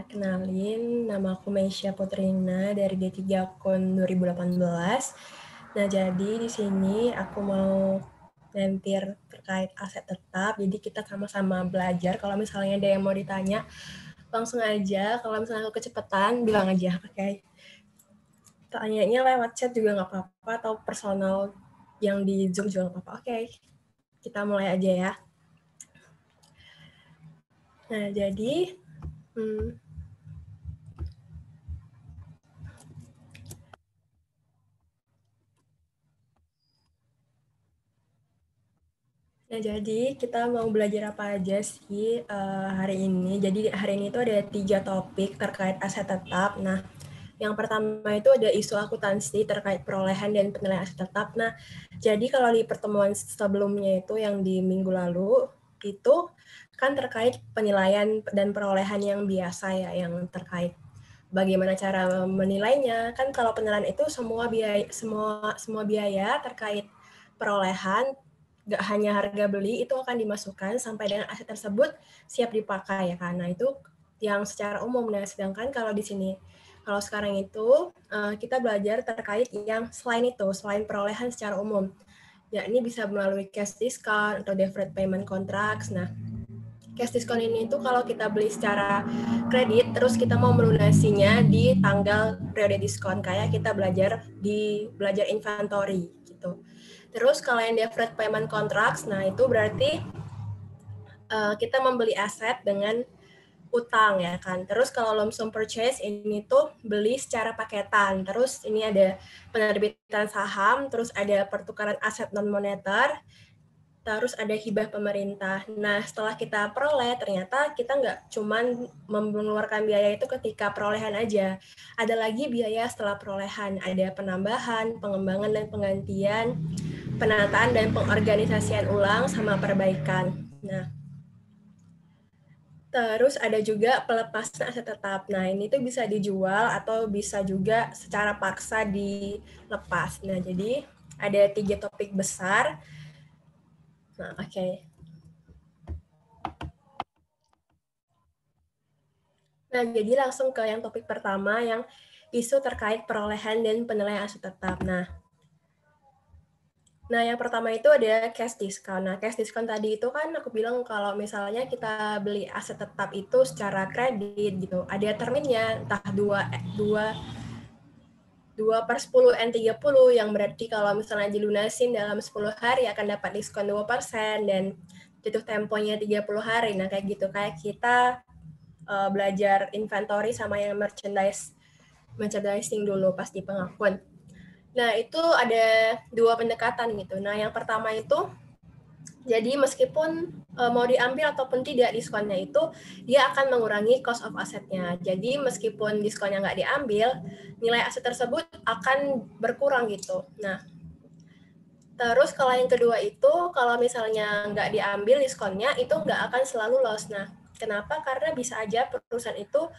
Kenalin, nama aku Meisya Putrina dari D3 Kon 2018. Nah, jadi di sini aku mau lempir terkait aset tetap. Jadi kita sama-sama belajar. Kalau misalnya ada yang mau ditanya, langsung aja. Kalau misalnya aku kecepatan, bilang aja, oke. Okay? Tanyanya lewat chat juga nggak apa-apa, atau personal yang di Zoom juga nggak apa-apa. Oke, okay. Kita mulai aja ya. Nah, jadi Nah, jadi kita mau belajar apa aja sih hari ini. Jadi hari ini itu ada 3 topik terkait aset tetap. Nah, yang pertama itu ada isu akuntansi terkait perolehan dan penilaian aset tetap. Nah, jadi kalau di pertemuan sebelumnya itu yang di minggu lalu, itu kan terkait penilaian dan perolehan yang biasa ya, yang terkait bagaimana cara menilainya. Kan kalau penilaian itu semua biaya terkait perolehan, nggak hanya harga beli itu akan dimasukkan sampai dengan aset tersebut siap dipakai ya kan. Nah, itu yang secara umum. Nah, sedangkan kalau di sini kalau sekarang itu kita belajar terkait yang selain itu, selain perolehan secara umum. Ya, ini bisa melalui cash discount atau deferred payment contracts. Nah, cash discount ini itu kalau kita beli secara kredit, terus kita mau melunasinya di tanggal periode diskon, kayak kita belajar inventory gitu. Terus kalau yang deferred payment contracts, nah itu berarti kita membeli aset dengan utang ya kan. Terus kalau lump sum purchase ini tuh beli secara paketan. Terus ini ada penerbitan saham, terus ada pertukaran aset non moneter, terus ada hibah pemerintah. Nah, setelah kita peroleh, ternyata kita nggak cuman mengeluarkan biaya itu ketika perolehan aja. Ada lagi biaya setelah perolehan, ada penambahan, pengembangan dan penggantian, penataan dan pengorganisasian ulang, sama perbaikan. Nah, terus ada juga pelepasan aset tetap. Nah, ini tuh bisa dijual atau bisa juga secara paksa dilepas. Nah, jadi ada 3 topik besar. Nah, oke. Okay. Nah, jadi langsung ke yang topik pertama, yang isu terkait perolehan dan penilaian aset tetap. Nah, yang pertama itu ada cash discount. Nah, cash discount tadi itu kan aku bilang kalau misalnya kita beli aset tetap itu secara kredit gitu, ada terminnya, entah 2/10 N30, yang berarti kalau misalnya dilunasin dalam 10 hari akan dapat diskon 2%, dan jatuh temponya 30 hari. Nah, kayak gitu. Kayak kita belajar inventory sama yang merchandising dulu pas di pengakuan. Nah, itu ada 2 pendekatan gitu. Nah, yang pertama itu, jadi meskipun mau diambil ataupun tidak diskonnya itu, dia akan mengurangi cost of asetnya. Jadi meskipun diskonnya nggak diambil, nilai aset tersebut akan berkurang gitu. Nah, terus kalau yang kedua itu, kalau misalnya nggak diambil diskonnya, itu nggak akan selalu loss. Nah, kenapa? Karena bisa aja perusahaan itu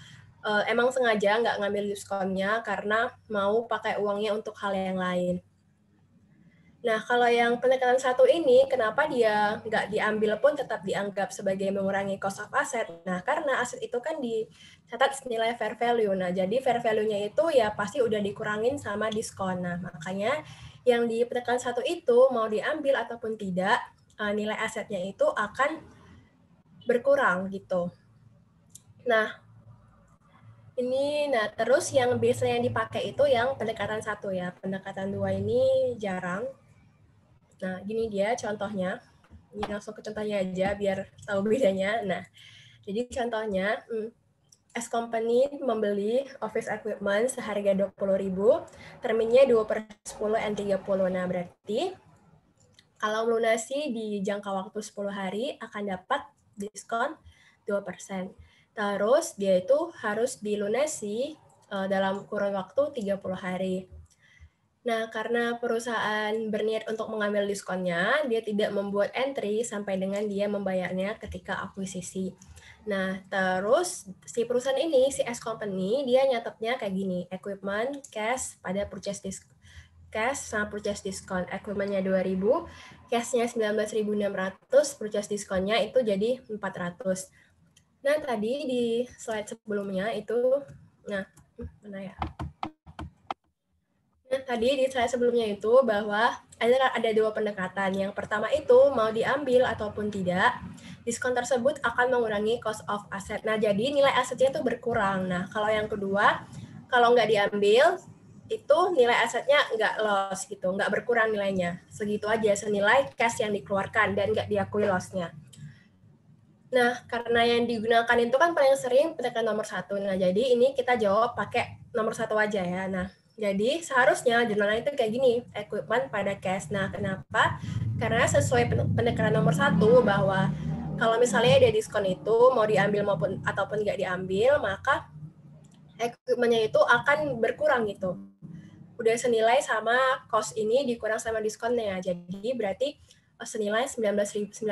emang sengaja nggak ngambil diskonnya karena mau pakai uangnya untuk hal yang lain. Nah, kalau yang pendekatan satu ini, kenapa dia nggak diambil pun tetap dianggap sebagai mengurangi cost of asset? Nah, karena aset itu kan dicatat senilai fair value. Nah, jadi fair value-nya itu ya pasti udah dikurangin sama diskon. Nah, makanya yang di pendekatan satu itu mau diambil ataupun tidak, nilai asetnya itu akan berkurang gitu. Nah, terus yang biasanya dipakai itu yang pendekatan satu ya. Pendekatan dua ini jarang. Nah, gini dia contohnya. Ini langsung ke contohnya aja biar tahu bedanya. Nah, jadi contohnya, S Company membeli office equipment seharga 20.000, terminnya 2/10 N30. Nah, berarti kalau melunasi di jangka waktu 10 hari akan dapat diskon 2%. Terus dia itu harus dilunasi dalam kurun waktu 30 hari. Nah, karena perusahaan berniat untuk mengambil diskonnya, dia tidak membuat entry sampai dengan dia membayarnya ketika akuisisi. Nah, terus si perusahaan ini, si S Company, dia nyatetnya kayak gini, equipment, cash, pada cash sama purchase discount. Equipment-nya 2.000, cash-nya 19.600, purchase discount-nya itu jadi 400. Nah, tadi di slide sebelumnya itu, mana ya? Nah, tadi di slide sebelumnya itu bahwa ada dua pendekatan. Yang pertama itu mau diambil ataupun tidak, diskon tersebut akan mengurangi cost of asset. Nah, jadi nilai asetnya itu berkurang. Nah, kalau yang kedua, kalau nggak diambil, itu nilai asetnya nggak loss gitu, nggak berkurang nilainya. Segitu aja, senilai cash yang dikeluarkan dan nggak diakui loss-nya. Nah, karena yang digunakan itu kan paling sering pendekatan nomor 1. Nah, jadi ini kita jawab pakai nomor 1 aja ya. Nah, jadi seharusnya jurnalnya itu kayak gini, equipment pada cash. Nah, kenapa? Karena sesuai pendekatan nomor 1 bahwa kalau misalnya ada diskon itu mau diambil maupun ataupun nggak diambil, maka equipmentnya itu akan berkurang gitu. Udah senilai sama cost ini dikurang sama diskonnya. Jadi berarti senilai 19.600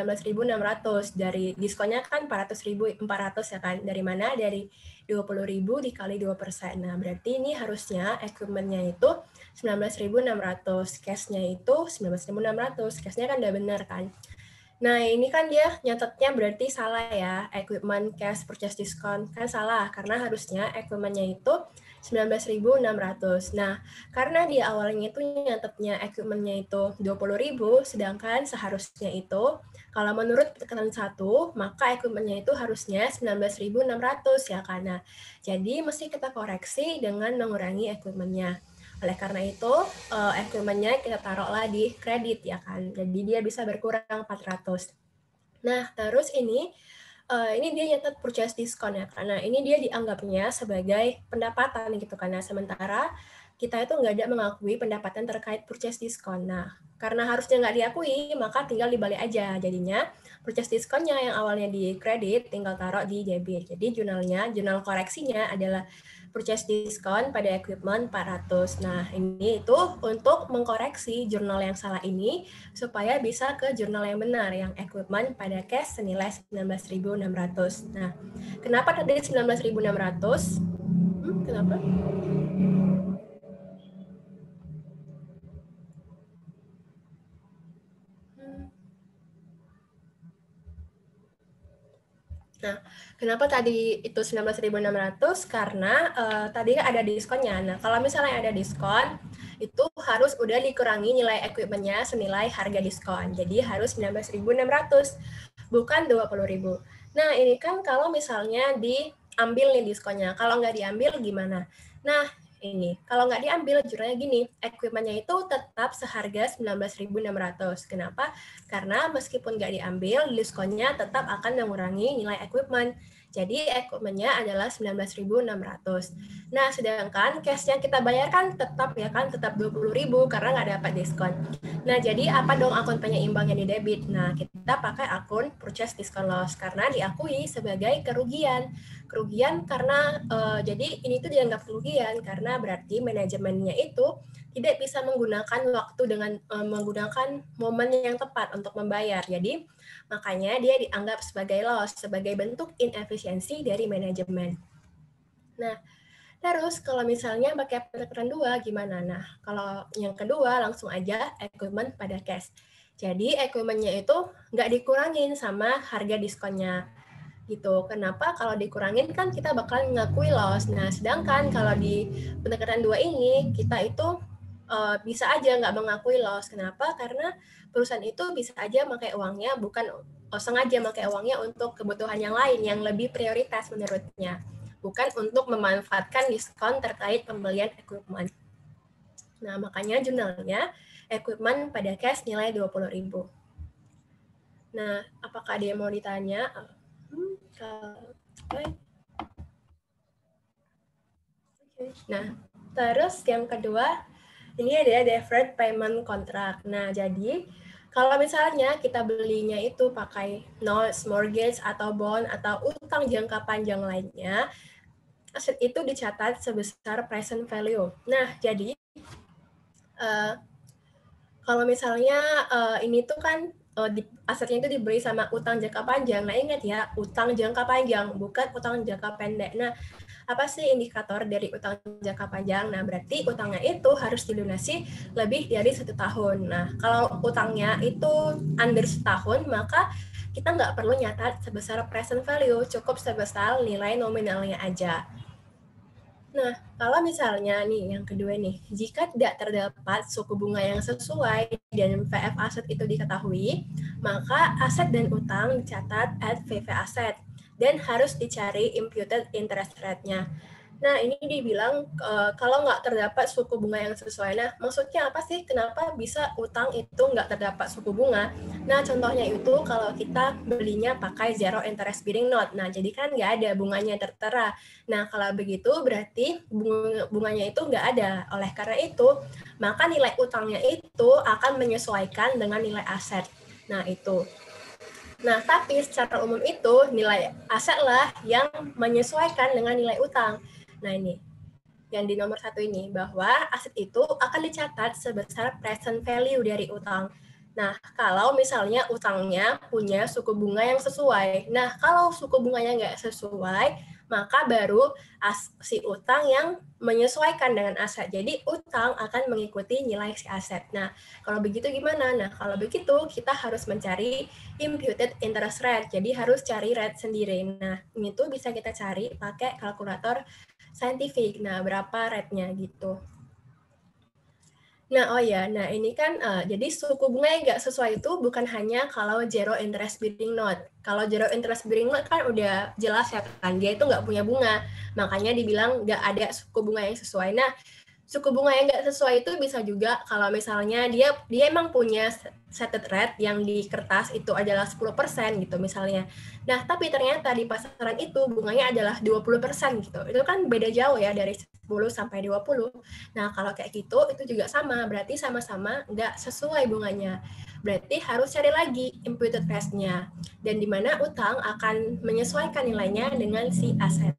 dari diskonnya kan 400.400 ya kan. Dari mana? Dari 20.000 dikali 2%. Nah, berarti ini harusnya equipment-nya itu 19.600, cash-nya itu 19.600. Cash-nya kan udah benar kan. Nah, ini kan dia nyatetnya berarti salah ya, equipment cash purchase discount. Kan salah, karena harusnya equipment-nya itu 19.600. Nah, karena di awalnya itu nyatetnya equipment-nya itu 20.000, sedangkan seharusnya itu, kalau menurut pendekatan 1, maka equipment-nya itu harusnya 19.600 ya, karena. Jadi, mesti kita koreksi dengan mengurangi equipment-nya. Oleh karena itu, equipment-nya kita taruhlah di kredit ya kan. Jadi dia bisa berkurang 400. Nah, terus ini dia nyatet purchase discount ya, karena ini dia dianggapnya sebagai pendapatan gitu, karena sementara kita itu nggak ada mengakui pendapatan terkait purchase discount. Nah, karena harusnya nggak diakui, maka tinggal dibalik aja. Jadinya purchase discount-nya yang awalnya di kredit tinggal taruh di debit. Jadi jurnal koreksinya adalah purchase discount pada equipment 400. Nah, ini itu untuk mengkoreksi jurnal yang salah ini supaya bisa ke jurnal yang benar, yang equipment pada cash senilai 19.600. Nah, kenapa tadi 19.600? Kenapa? Nah, kenapa tadi itu 19.600? Karena tadi ada diskonnya. Nah, kalau misalnya ada diskon, itu harus udah dikurangi nilai equipment-nya senilai harga diskon. Jadi harus 19.600, bukan 20.000. Nah, ini kan kalau misalnya diambil nih diskonnya. Kalau nggak diambil gimana? Nah, ini, kalau nggak diambil, jurnalnya gini, equipment-nya itu tetap seharga 19.600. Kenapa? Karena meskipun nggak diambil, diskonnya tetap akan mengurangi nilai equipment. Jadi equipment-nya adalah 19.600. Nah, sedangkan cash yang kita bayarkan tetap ya kan, tetap 20.000 karena nggak dapat diskon. Nah, jadi apa dong akun penyeimbang yang di debit? Nah, kita pakai akun purchase discount loss karena diakui sebagai kerugian. Kerugian karena, jadi ini tuh dianggap kerugian karena berarti manajemennya itu tidak bisa menggunakan waktu dengan menggunakan momen yang tepat untuk membayar. Jadi makanya dia dianggap sebagai loss, sebagai bentuk inefisiensi dari manajemen. Nah, terus kalau misalnya pakai pendekatan 2 gimana? Nah, kalau yang kedua langsung aja equipment pada cash. Jadi equipment-nya itu nggak dikurangin sama harga diskonnya gitu. Kenapa? Kalau dikurangin kan kita bakal ngakui loss. Nah, sedangkan kalau di pendekatan 2 ini kita itu bisa aja nggak mengakui loss. Kenapa? Karena perusahaan itu bisa aja pakai uangnya bukan sengaja pakai uangnya untuk kebutuhan yang lain yang lebih prioritas menurutnya. Bukan untuk memanfaatkan diskon terkait pembelian equipment. Nah, makanya jurnalnya equipment pada cash nilai 20.000. Nah, apakah dia mau ditanya? Nah, terus yang kedua, ini ada deferred payment contract. Nah, jadi kalau misalnya kita belinya itu pakai notes, mortgage, atau bond, atau utang jangka panjang lainnya, aset itu dicatat sebesar present value. Nah, jadi kalau misalnya ini tuh kan asetnya itu dibeli sama utang jangka panjang. Nah, ingat ya, utang jangka panjang, bukan utang jangka pendek. Nah, apa sih indikator dari utang jangka panjang? Nah, berarti utangnya itu harus dilunasi lebih dari 1 tahun. Nah, kalau utangnya itu under setahun, maka kita nggak perlu nyatat sebesar present value, cukup sebesar nilai nominalnya aja. Nah, kalau misalnya nih, yang kedua nih, jika tidak terdapat suku bunga yang sesuai dan VF aset itu diketahui, maka aset dan utang dicatat at VV aset dan harus dicari imputed interest rate-nya. Nah, ini dibilang kalau nggak terdapat suku bunga yang sesuai. Nah, maksudnya apa sih? Kenapa bisa utang itu nggak terdapat suku bunga? Nah, contohnya itu kalau kita belinya pakai zero interest bearing note. Nah, jadi kan nggak ada bunganya tertera. Nah, kalau begitu berarti bunganya itu nggak ada. Oleh karena itu, maka nilai utangnya itu akan menyesuaikan dengan nilai aset. Nah, itu. Nah, tapi secara umum itu nilai aset lah yang menyesuaikan dengan nilai utang. Nah, ini yang di nomor 1 ini, bahwa aset itu akan dicatat sebesar present value dari utang. Nah, kalau misalnya utangnya punya suku bunga yang sesuai. Nah, kalau suku bunganya nggak sesuai, maka baru si utang yang menyesuaikan dengan aset. Jadi, utang akan mengikuti nilai si aset. Nah, kalau begitu gimana? Nah, kalau begitu kita harus mencari imputed interest rate. Jadi, harus cari rate sendiri. Nah, ini tuh bisa kita cari pakai kalkulator saintifik. Nah, berapa rate-nya gitu. Nah, oh ya, nah ini kan jadi suku bunga yang nggak sesuai itu bukan hanya kalau zero interest bearing note. Kalau zero interest bearing note kan udah jelas ya kan, dia itu nggak punya bunga. Makanya dibilang nggak ada suku bunga yang sesuai. Nah, suku bunga yang nggak sesuai itu bisa juga kalau misalnya dia emang punya stated rate yang di kertas itu adalah 10% gitu misalnya. Nah, tapi ternyata di pasaran itu bunganya adalah 20% gitu. Itu kan beda jauh ya dari 10 sampai 20. Nah, kalau kayak gitu itu juga sama, berarti sama-sama nggak sesuai bunganya. Berarti harus cari lagi imputed rate-nya. Dan di mana utang akan menyesuaikan nilainya dengan si aset.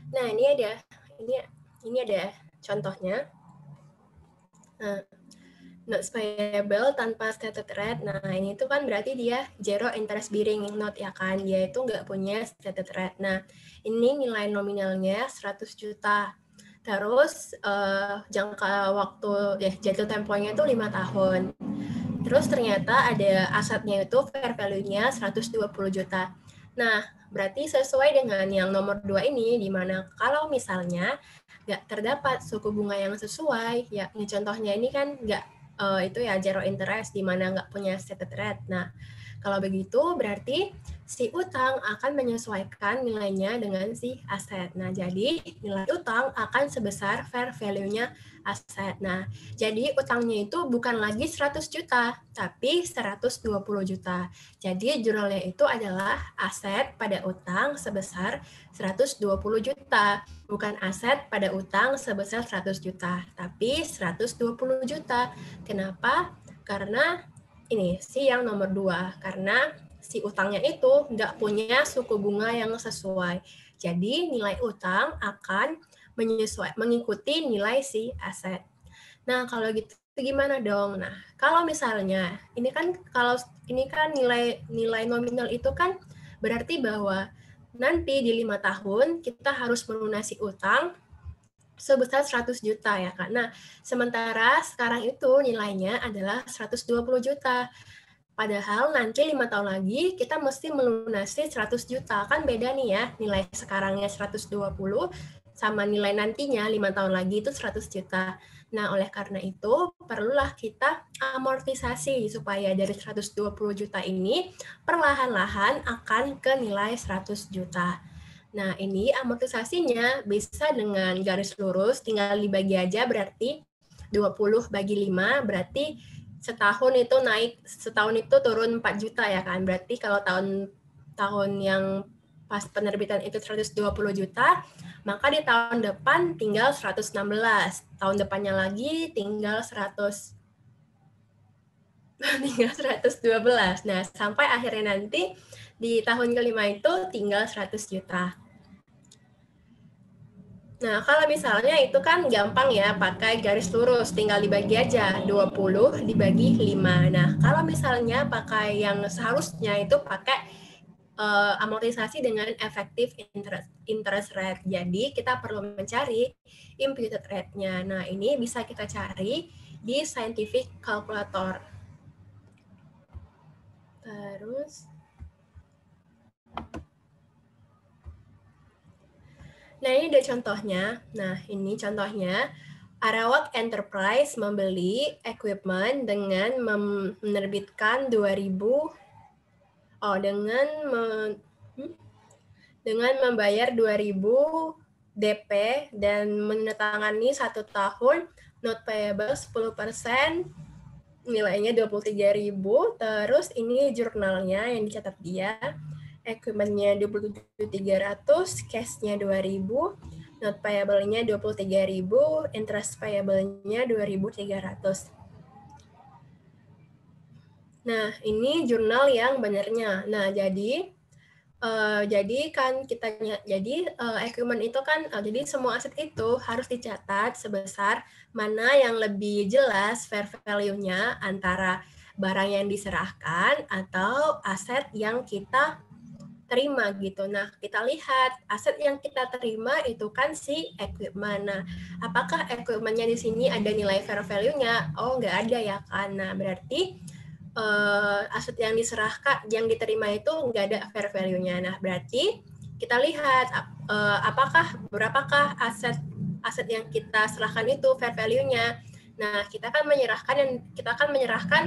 Nah, ini ada contohnya. Nah, notes payable tanpa stated rate. Nah, ini tuh kan berarti dia zero interest bearing note ya kan. Dia itu nggak punya stated rate. Nah, ini nilai nominalnya 100 juta. Terus jangka waktu jatuh temponya itu 5 tahun. Terus ternyata ada asetnya itu fair value-nya 120 juta. Nah, berarti sesuai dengan yang nomor 2 ini, di mana kalau misalnya nggak terdapat suku bunga yang sesuai, ya ini contohnya ini kan nggak itu ya zero interest, di mana nggak punya stated rate. Nah, kalau begitu berarti si utang akan menyesuaikan nilainya dengan si aset. Nah, jadi nilai utang akan sebesar fair value-nya aset. Nah, jadi utangnya itu bukan lagi 100 juta, tapi 120 juta. Jadi jurnalnya itu adalah aset pada utang sebesar 120 juta. Bukan aset pada utang sebesar 100 juta, tapi 120 juta. Kenapa? Karena ini si yang nomor 2, karena si utangnya itu nggak punya suku bunga yang sesuai. Jadi nilai utang akan mengikuti nilai si aset. Nah, kalau gitu gimana dong? Nah, kalau misalnya ini kan nilai nominal itu kan berarti bahwa nanti di 5 tahun kita harus melunasi utang sebesar 100 juta ya Kak. Nah, sementara sekarang itu nilainya adalah 120 juta. Padahal nanti 5 tahun lagi kita mesti melunasi 100 juta. Kan beda nih ya, nilai sekarangnya 120 sama nilai nantinya 5 tahun lagi itu 100 juta. Nah, oleh karena itu perlulah kita amortisasi supaya dari 120 juta ini perlahan-lahan akan ke nilai 100 juta. Nah, ini amortisasinya bisa dengan garis lurus, tinggal dibagi aja berarti 20 bagi 5, berarti setahun itu turun 4 juta ya kan. Berarti kalau tahun yang pas penerbitan itu 120 juta, maka di tahun depan tinggal 116. Tahun depannya lagi tinggal 112. Nah, sampai akhirnya nanti di tahun kelima itu tinggal 100 juta. Nah, kalau misalnya itu kan gampang ya, pakai garis lurus, tinggal dibagi aja, 20 dibagi 5. Nah, kalau misalnya pakai yang seharusnya itu pakai amortisasi dengan effective interest rate. Jadi, kita perlu mencari imputed rate-nya. Nah, ini bisa kita cari di scientific calculator. Terus, nah ini ada contohnya. Nah ini contohnya, Arawak Enterprise membeli equipment dengan menerbitkan 2000 dengan membayar 2000 DP dan menandatangani 1 tahun note payable 10%, nilainya 23.000. Terus ini jurnalnya yang dicatat dia, equipment-nya 27.300, cash-nya 2.000, note payable-nya 23.000, interest payable-nya 2.300. Nah, ini jurnal yang benernya. Nah, jadi equipment itu kan, jadi semua aset itu harus dicatat sebesar mana yang lebih jelas fair value-nya antara barang yang diserahkan atau aset yang kita terima gitu. Nah, kita lihat aset yang kita terima itu kan si equipment. Nah, apakah equipment-nya di sini ada nilai fair value-nya? Oh, nggak ada ya kan. Nah, berarti aset yang diserahkan, yang diterima itu nggak ada fair value-nya. Nah, berarti kita lihat berapakah aset yang kita serahkan itu fair value-nya. Nah, kita akan menyerahkan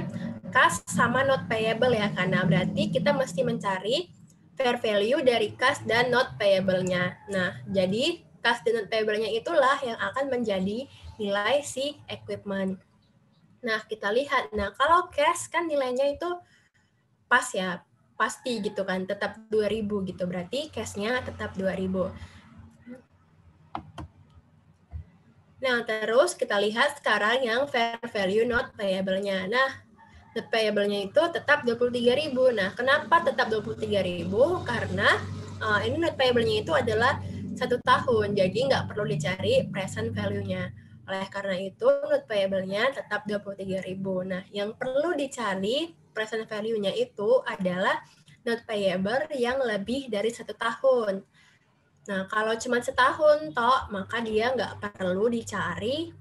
kas sama not payable ya kan. Nah, berarti kita mesti mencari fair value dari kas dan not payable-nya. Nah, jadi kas dan not payable-nya itulah yang akan menjadi nilai si equipment. Nah, kita lihat. Nah, kalau cash kan nilainya itu pas ya, pasti gitu kan, tetap 2.000 gitu. Berarti cash-nya tetap 2.000. Nah, terus kita lihat sekarang yang fair value not payable-nya. Nah, not payable-nya itu tetap 23.000. Nah, kenapa tetap 23.000? Karena ini not payable-nya itu adalah 1 tahun, jadi nggak perlu dicari present value-nya. Oleh karena itu, not payable-nya tetap 23.000. Nah, yang perlu dicari present value-nya itu adalah not payable yang lebih dari 1 tahun. Nah, kalau cuma setahun, maka dia nggak perlu dicari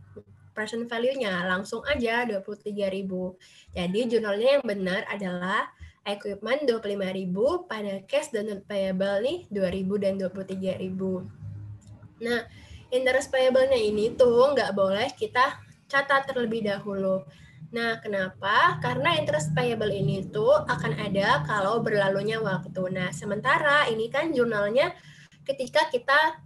present value-nya, langsung aja 23.000. Jadi jurnalnya yang benar adalah equipment 25.000 pada cash dan not payable nih 2.000 dan 23.000. Nah, interest payable-nya ini tuh nggak boleh kita catat terlebih dahulu. Nah, kenapa? Karena interest payable ini tuh akan ada kalau berlalunya waktu. Nah, sementara ini kan jurnalnya ketika kita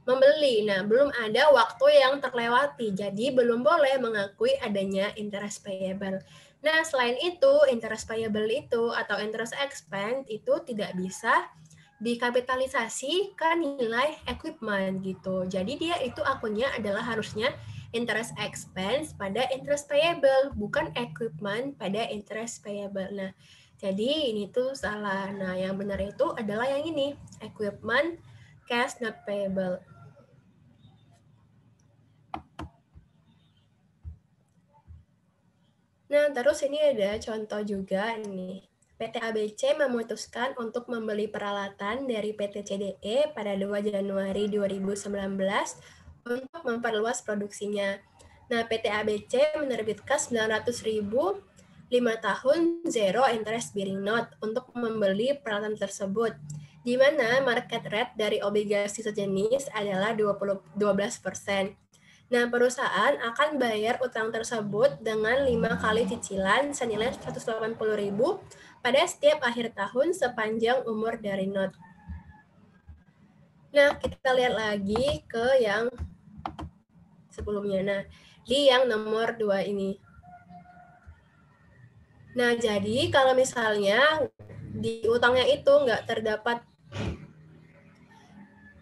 membeli. Nah, belum ada waktu yang terlewati, jadi belum boleh mengakui adanya interest payable. Nah, selain itu, interest payable itu atau interest expense itu tidak bisa dikapitalisasi ke nilai equipment gitu. Jadi dia itu akunnya adalah harusnya interest expense pada interest payable, bukan equipment pada interest payable. Nah, jadi ini tuh salah. Nah, yang benar itu adalah yang ini, equipment cash not payable. Nah, terus ini ada contoh juga nih. PT ABC memutuskan untuk membeli peralatan dari PT CDE pada 2 Januari 2019 untuk memperluas produksinya. Nah, PT ABC menerbitkan 900.000 5 tahun zero interest bearing note untuk membeli peralatan tersebut, di mana market rate dari obligasi sejenis adalah 12%. Nah, perusahaan akan bayar utang tersebut dengan 5 kali cicilan senilai 180.000 pada setiap akhir tahun sepanjang umur dari note. Nah, kita lihat lagi ke yang sebelumnya. Nah, di yang nomor 2 ini. Nah, jadi kalau misalnya di utangnya itu nggak terdapat,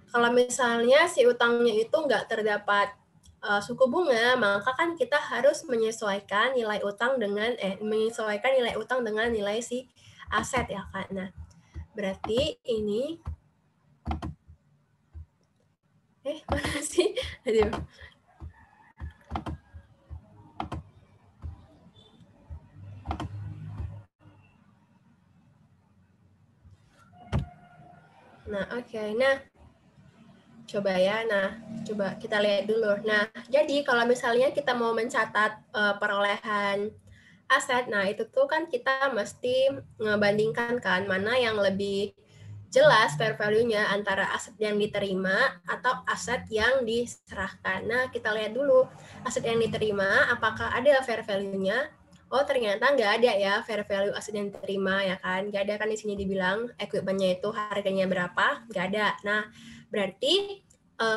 kalau misalnya si utangnya itu nggak terdapat suku bunga, maka kan kita harus menyesuaikan nilai utang dengan nilai si aset ya kan. Nah, berarti ini mana sih? Aduh. Nah, oke. Nah, Coba ya, nah coba kita lihat dulu. Nah, jadi kalau misalnya kita mau mencatat perolehan aset, nah itu tuh kan kita mesti ngebandingkan kan mana yang lebih jelas fair value-nya antara aset yang diterima atau aset yang diserahkan. Nah, kita lihat dulu aset yang diterima apakah ada fair value-nya. Oh, ternyata nggak ada ya fair value aset yang diterima ya kan. Nggak ada kan di sini dibilang equipment-nya itu harganya berapa, nggak ada. Nah, berarti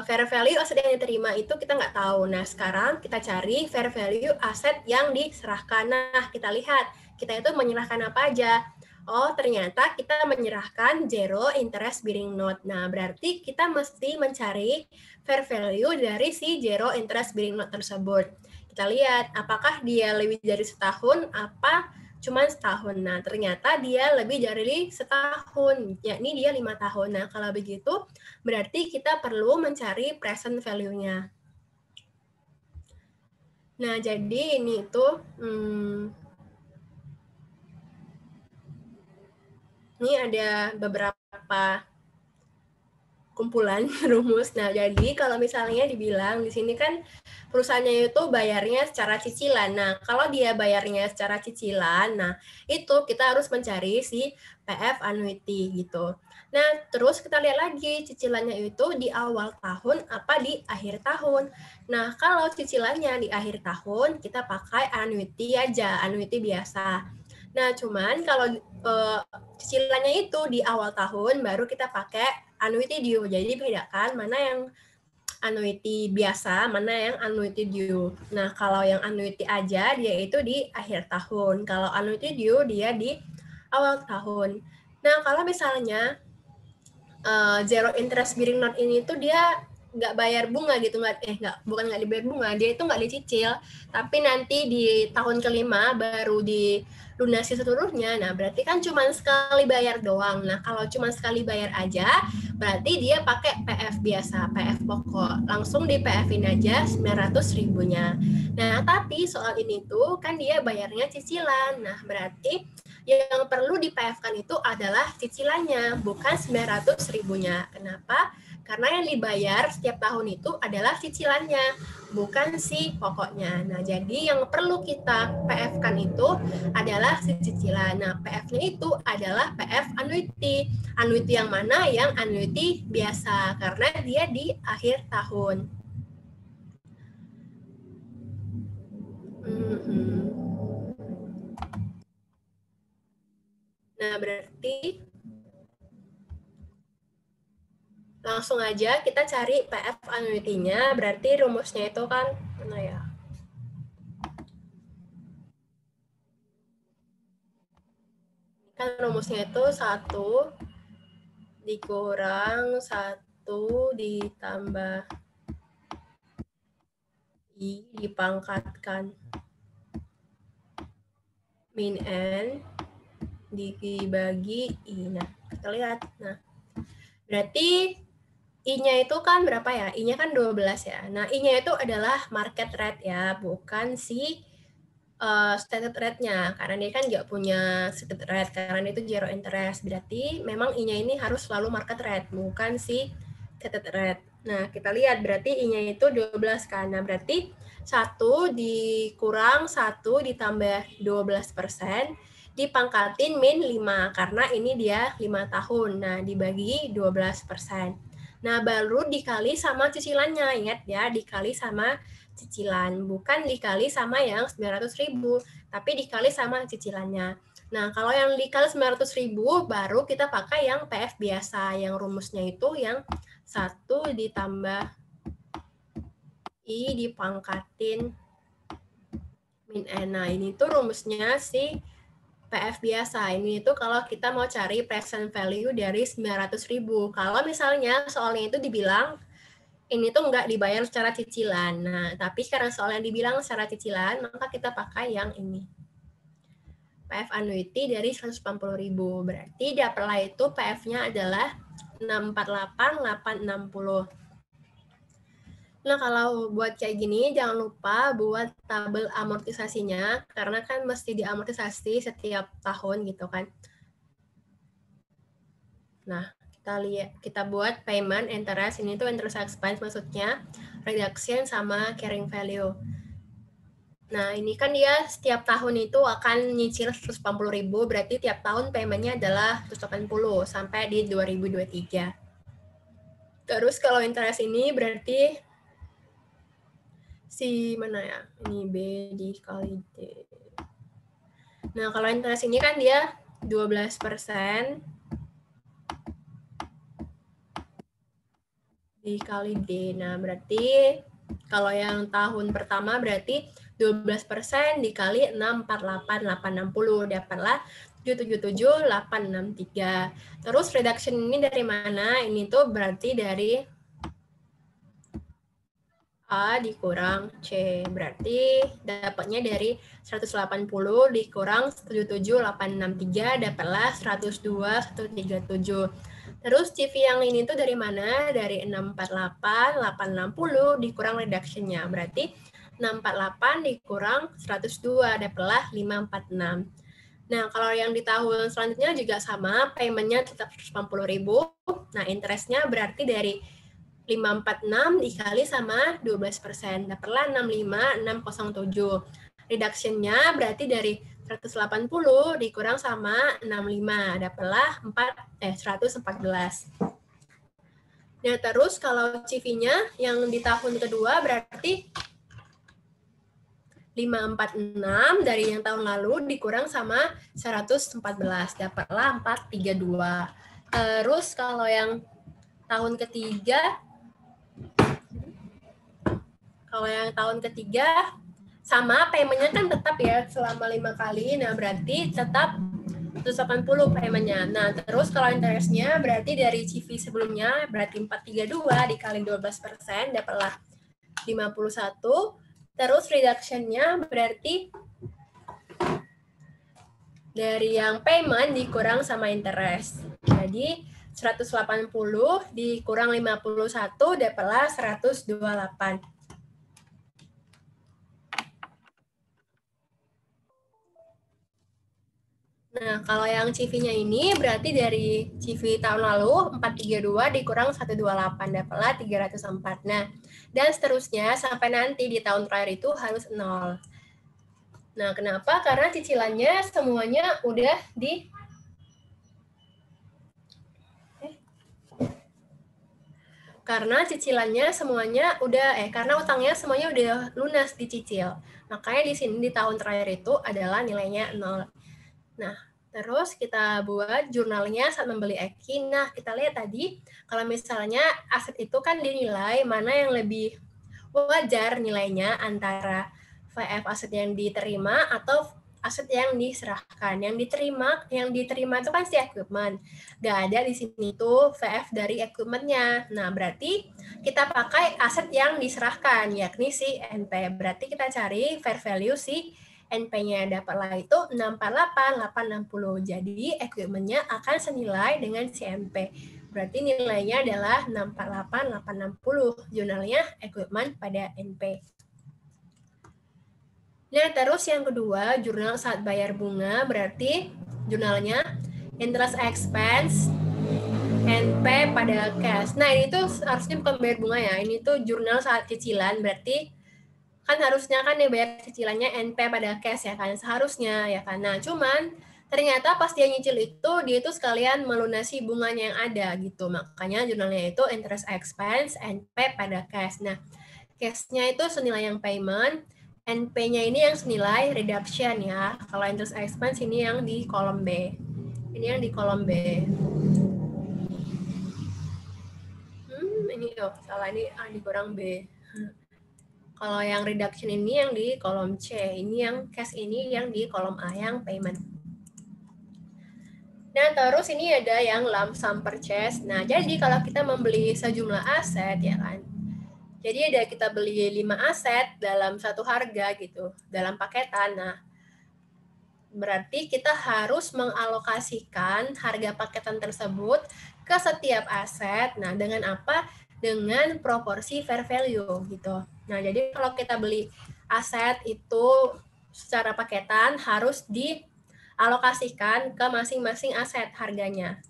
fair value aset yang diterima itu kita nggak tahu. Nah, sekarang kita cari fair value aset yang diserahkan. Nah, kita lihat, kita itu menyerahkan apa aja. Oh, ternyata kita menyerahkan zero interest bearing note. Nah, berarti kita mesti mencari fair value dari si zero interest bearing note tersebut. Kita lihat, apakah dia lebih dari setahun, apa cuma setahun. Nah, ternyata dia lebih dari setahun, yakni dia 5 tahun. Nah, kalau begitu, berarti kita perlu mencari present value-nya. Nah, jadi ini tuh, ini ada beberapa kumpulan rumus. Nah, jadi kalau misalnya dibilang di sini kan perusahaannya itu bayarnya secara cicilan. Nah, kalau dia bayarnya secara cicilan, nah itu kita harus mencari si PF annuity gitu. Nah, terus kita lihat lagi cicilannya itu di awal tahun apa di akhir tahun. Nah, kalau cicilannya di akhir tahun, kita pakai annuity aja, annuity biasa. Nah, cuman kalau cicilannya itu di awal tahun baru kita pakai annuity due. Jadi bedakan mana yang annuity biasa, mana yang annuity due. Nah, kalau yang annuity aja dia itu di akhir tahun. Kalau annuity due dia di awal tahun. Nah, kalau misalnya zero interest bearing note ini tuh dia nggak bayar bunga gitu, bukan nggak dibayar bunga, dia itu nggak dicicil, tapi nanti di tahun kelima baru dilunasi seluruhnya. Nah, berarti kan cuma sekali bayar doang. Nah, kalau cuma sekali bayar aja, berarti dia pakai PF biasa, PF pokok. Langsung di PF-in aja 900 ribunya. Nah, tapi soal ini tuh kan dia bayarnya cicilan. Nah, berarti yang perlu di PF-kan itu adalah cicilannya, bukan 900 ribunya. Kenapa? Karena yang dibayar setiap tahun itu adalah cicilannya, bukan si pokoknya. Nah, jadi yang perlu kita PF-kan itu adalah si cicilan. Nah, PF-nya itu adalah PF annuity. Annuity yang mana? Yang annuity biasa, karena dia di akhir tahun. Nah, berarti langsung aja kita cari PF annuity-nya. Berarti rumusnya itu kan mana ya? Kan rumusnya itu 1 dikurang 1 ditambah I dipangkatkan min N dibagi I. Nah, kita lihat. Nah, berarti I-nya itu kan berapa ya? I-nya kan 12 ya. Nah, I-nya itu adalah market rate ya, bukan si stated rate-nya. Karena dia kan nggak punya stated rate, karena dia itu zero interest. Berarti memang I-nya ini harus selalu market rate, bukan si stated rate. Nah, kita lihat berarti I-nya itu 12 kan. Nah, berarti 1 dikurang 1 ditambah 12% dipangkatin min 5, karena ini dia 5 tahun. Nah, dibagi 12%. Nah, baru dikali sama cicilannya. Ingat ya, dikali sama cicilan. Bukan dikali sama yang 900 ribu, tapi dikali sama cicilannya. Nah, kalau yang dikali 900 ribu, baru kita pakai yang PF biasa. Yang rumusnya itu yang 1 ditambah I dipangkatin min N. Nah, ini tuh rumusnya si PF biasa. Ini itu kalau kita mau cari present value dari 900 ribu. Kalau misalnya soalnya itu dibilang ini tuh nggak dibayar secara cicilan. Nah, tapi karena soalnya dibilang secara cicilan, maka kita pakai yang ini. PF annuity dari 180.000. Berarti di apply itu PF-nya adalah 648.860. Nah, kalau buat kayak gini, jangan lupa buat tabel amortisasinya, karena kan mesti diamortisasi setiap tahun gitu kan. Nah, kita buat payment, interest, ini tuh interest expense maksudnya, reduction sama carrying value. Nah, ini kan dia setiap tahun itu akan nyicil 180.000, berarti tiap tahun paymentnya adalah 180 sampai di 2023. Terus kalau interest ini berarti si mana ya? Ini B dikali D. Nah, kalau interest ini kan dia 12% dikali D. Nah, berarti kalau yang tahun pertama berarti 12% dikali 648.860 dapatlah 777.863. Terus reduction ini dari mana? Ini tuh berarti dari A dikurang C. Berarti dapatnya dari 180 dikurang 77863 dapatlah 102.137. Terus CV yang ini tuh dari mana? Dari 648, 860 dikurang reduction-nya. Berarti 648 dikurang 102 dapatlah 546. Nah, kalau yang di tahun selanjutnya juga sama, payment-nya tetap 180.000. Nah, interest-nya berarti dari 546 dikali sama 12%. Dapatlah 65.607. Reduction-nya berarti dari 180 dikurang sama 65. Dapatlah 114. Nah, terus kalau CV-nya yang di tahun kedua berarti 546 dari yang tahun lalu dikurang sama 114. Dapatlah 432. Terus kalau yang tahun ketiga, sama payment-nya kan tetap ya selama 5 kali. Nah, berarti tetap 180 payment-nya. Nah, terus kalau interest-nya berarti dari CV sebelumnya berarti 432 dikali 12% dapatlah 51. Terus reduction-nya berarti dari yang payment dikurang sama interest. Jadi 180 dikurang 51 dapatlah 128. Nah, kalau yang CV-nya ini berarti dari CV tahun lalu 432 dikurang 128 dapatlah 304. Nah, dan seterusnya sampai nanti di tahun terakhir itu harus 0. Nah, kenapa? Karena cicilannya semuanya udah karena utangnya semuanya udah lunas dicicil. Makanya di sini di tahun terakhir itu adalah nilainya 0. Nah, terus kita buat jurnalnya saat membeli Eki. Nah, kita lihat tadi kalau misalnya aset itu kan dinilai mana yang lebih wajar nilainya antara VF aset yang diterima atau aset yang diserahkan. Yang diterima itu kan si equipment. Gak ada di sini tuh VF dari equipment-nya. Nah, berarti kita pakai aset yang diserahkan, yakni si NP. Berarti kita cari fair value si NP-nya dapatlah itu 648.860. Jadi equipment-nya akan senilai dengan si NP. Berarti nilainya adalah 648.860. Jurnalnya equipment pada NP. Nah, terus yang kedua, jurnal saat bayar bunga, berarti jurnalnya interest expense, NP pada cash. Nah, ini tuh harusnya bukan bayar bunga ya, ini tuh jurnal saat cicilan, berarti kan harusnya kan dia bayar cicilannya NP pada cash ya kan, seharusnya ya kan. Nah, cuman ternyata pas dia nyicil itu, dia itu sekalian melunasi bunganya yang ada gitu. Makanya jurnalnya itu interest expense, NP pada cash. Nah, cash-nya itu senilai yang payment, NP-nya ini yang senilai reduction ya. Kalau interest expense ini yang di kolom B. Ini yang di kolom B. Ini salah, ini dikurang B. Kalau yang reduction ini yang di kolom C. Ini yang cash ini yang di kolom A, yang payment. Nah, terus ini ada yang lump sum purchase. Nah, jadi kalau kita membeli sejumlah aset ya kan, jadi ada kita beli 5 aset dalam satu harga gitu, dalam paketan. Nah, berarti kita harus mengalokasikan harga paketan tersebut ke setiap aset. Nah, dengan apa? Dengan proporsi fair value gitu. Nah, jadi kalau kita beli aset itu secara paketan harus dialokasikan ke masing-masing aset harganya.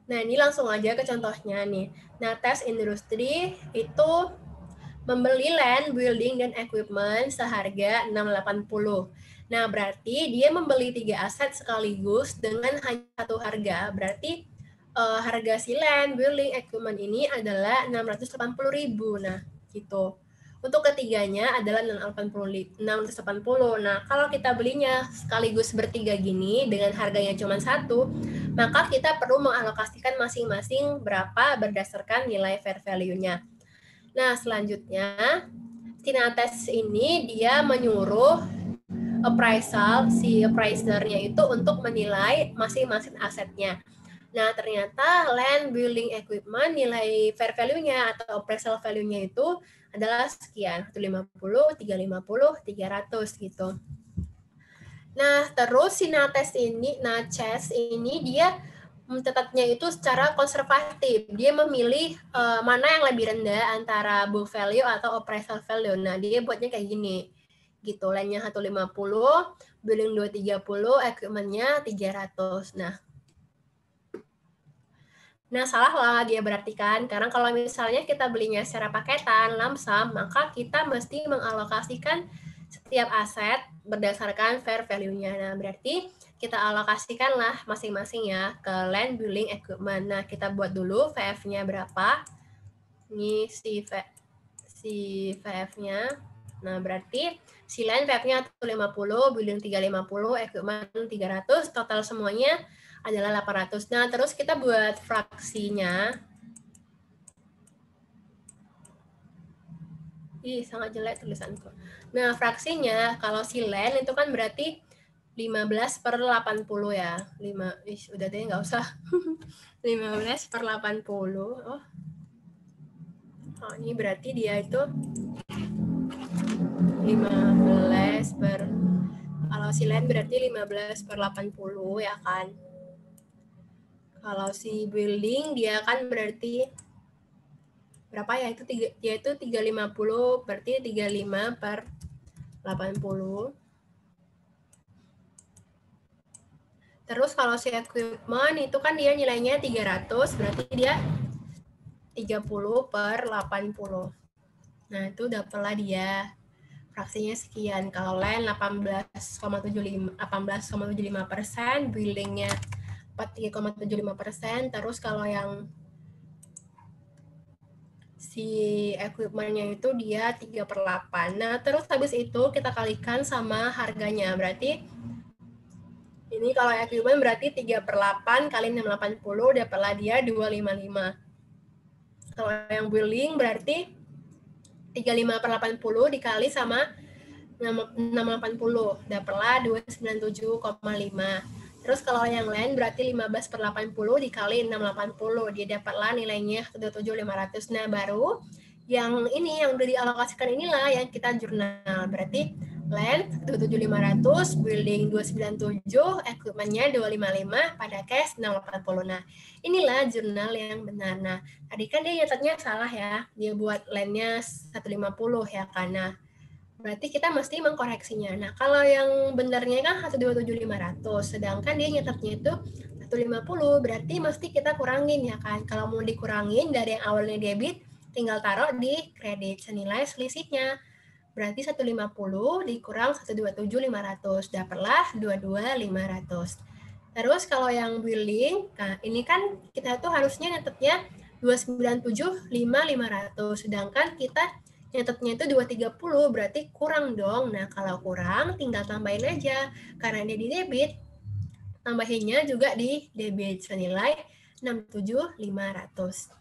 Nah, ini langsung aja ke contohnya nih. Nah, tes industri itu membeli land, building, dan equipment seharga 680. Nah, berarti dia membeli 3 aset sekaligus dengan hanya satu harga. Berarti harga si land, building, equipment ini adalah 680.000. Nah, gitu. Untuk ketiganya adalah 680. Nah, kalau kita belinya sekaligus bertiga gini dengan harganya cuma satu, maka kita perlu mengalokasikan masing-masing berapa berdasarkan nilai fair value-nya. Nah, selanjutnya Tinates ini dia menyuruh si appraiser-nya itu untuk menilai masing-masing asetnya. Nah, ternyata land, building, equipment, nilai fair value-nya atau appraisal value-nya itu adalah sekian, 150, 350, 300 gitu. Nah, terus si Naches ini dia mencatatnya itu secara konservatif. Dia memilih mana yang lebih rendah antara book value atau appraisal value. Nah, dia buatnya kayak gini. Gitu, land-nya 150, building 230, equipment-nya 300. Nah, salah lah dia berarti kan, karena kalau misalnya kita belinya secara paketan, lamsam, maka kita mesti mengalokasikan setiap aset berdasarkan fair value-nya. Nah, berarti kita alokasikanlah masing-masing ya ke land, building, equipment. Nah, kita buat dulu VF-nya berapa. Ini si VF-nya. Nah, berarti si land VF-nya 150, building 350, equipment 300, total semuanya adalah 800. Nah, terus kita buat fraksinya. Sangat jelek tulisanku. Nah, fraksinya kalau si land itu kan berarti 15/80 ya. Udah deh nggak usah. 15/80. Oh, ini berarti dia itu 15 per, kalau si land berarti 15/80 ya kan. Kalau si building dia kan berarti berapa ya, itu dia itu 350, berarti 35/80. Terus kalau si equipment itu kan dia nilainya 300, berarti dia 30/80. Nah, itu dapatlah dia fraksinya sekian. Kalau land 18,75%, buildingnya 43,75%, terus kalau yang si equipment-nya itu dia 3/8. Nah, terus habis itu kita kalikan sama harganya. Berarti ini kalau equipment berarti 3/8 kali 680 dapatlah dia 255. Kalau yang building berarti 35/80 dikali sama 680 dapatlah 297,5. Terus kalau yang lain berarti 15/80 dikali 680 dia dapatlah nilainya 127.500. Nah, baru yang ini yang udah dialokasikan inilah yang kita jurnal. Berarti land 127.500, building 297, equipment-nya 255, pada cash 680. Nah, inilah jurnal yang benar. Nah, tadi kan dia nyatetnya salah ya. Dia buat land-nya 150 ya, karena berarti kita mesti mengkoreksinya. Nah, kalau yang benarnya kan 127.500, sedangkan dia nyatetnya itu 150, berarti mesti kita kurangin ya kan. Kalau mau dikurangin dari yang awalnya debit, tinggal taruh di kredit senilai selisihnya. Berarti 150 dikurang 127.500, dapatlah 22.500. Terus kalau yang building, nah ini kan kita tuh harusnya nyatetnya 297.500, sedangkan kita nyatetnya itu 230, berarti kurang dong. Nah, kalau kurang tinggal tambahin aja. Karena dia di debit, tambahinnya juga di debit senilai 67.500.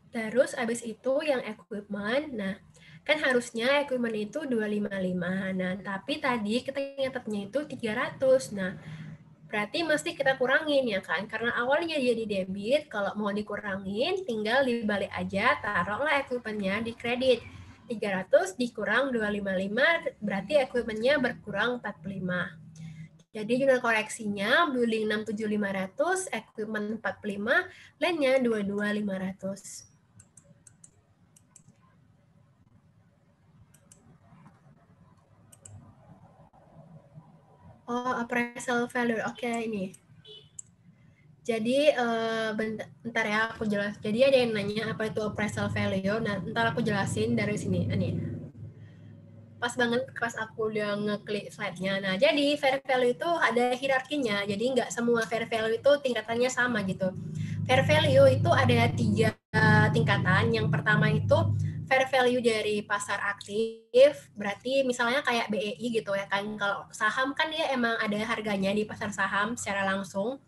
Terus abis itu yang equipment, nah kan harusnya equipment itu 255. Nah, tapi tadi kita nyatetnya itu 300. Nah, berarti mesti kita kurangin ya kan, karena awalnya dia di debit, kalau mau dikurangin tinggal dibalik aja, taruhlah equipment-nya di kredit. 300 dikurang 255 berarti equipment-nya berkurang 45. Jadi jurnal koreksinya building 67500, equipment 45, land-nya 22500. Oh, appraisal value. Oke, ini. Jadi, bentar ya, aku jelas. Jadi ada yang nanya apa itu appraisal value. Nah, ntar aku jelasin dari sini. Ini. Pas banget pas aku udah ngeklik slide-nya. Nah, jadi fair value itu ada hierarkinya. Jadi nggak semua fair value itu tingkatannya sama gitu. Fair value itu ada 3 tingkatan. Yang pertama itu fair value dari pasar aktif. Berarti misalnya kayak BEI gitu ya kan. Kalau saham kan dia emang ada harganya di pasar saham secara langsung.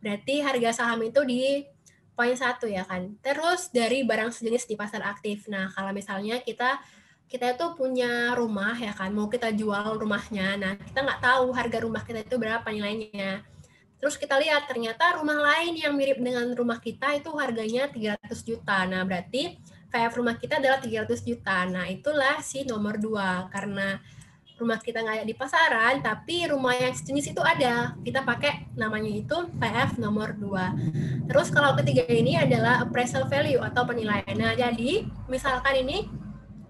Berarti harga saham itu di poin 1 ya kan. Terus dari barang sejenis di pasar aktif. Nah, kalau misalnya kita itu punya rumah ya kan, mau kita jual rumahnya. Nah, kita nggak tahu harga rumah kita itu berapa nilainya. Terus kita lihat ternyata rumah lain yang mirip dengan rumah kita itu harganya 300 juta. Nah, berarti VF rumah kita adalah 300 juta. Nah, itulah si nomor 2. Karena rumah kita nggak ada di pasaran, tapi rumah yang sejenis itu ada. Kita pakai namanya itu PF nomor 2. Terus kalau ketiga ini adalah appraisal value atau penilaian. Nah, jadi misalkan ini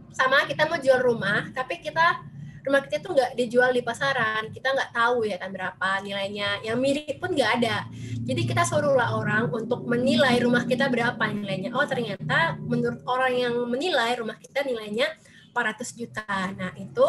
sama kita mau jual rumah, tapi rumah kita tuh nggak dijual di pasaran, kita nggak tahu ya kan berapa nilainya, yang mirip pun nggak ada. Jadi kita suruhlah orang untuk menilai rumah kita berapa nilainya. Oh ternyata menurut orang yang menilai rumah kita nilainya 400 juta. Nah itu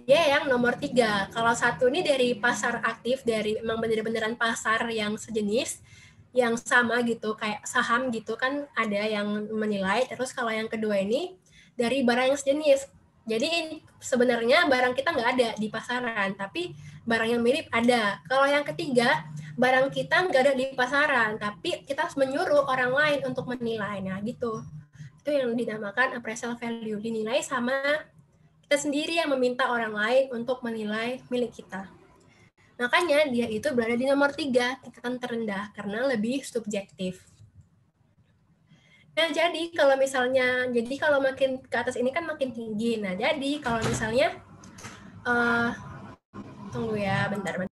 dia yang nomor 3. Kalau satu ini dari pasar aktif, dari memang bener-beneran pasar yang sejenis, yang sama gitu, kayak saham gitu kan ada yang menilai. Terus kalau yang kedua ini dari barang yang sejenis. Jadi sebenarnya barang kita nggak ada di pasaran, tapi barang yang mirip ada. Kalau yang ketiga, barang kita nggak ada di pasaran, tapi kita harus menyuruh orang lain untuk menilai. Nah gitu. Itu yang dinamakan appraisal value. Dinilai sama kita sendiri yang meminta orang lain untuk menilai milik kita. Makanya dia itu berada di nomor 3, tingkatan terendah, karena lebih subjektif. Nah, jadi kalau makin ke atas ini kan makin tinggi. Nah, jadi kalau misalnya, tunggu ya, bentar.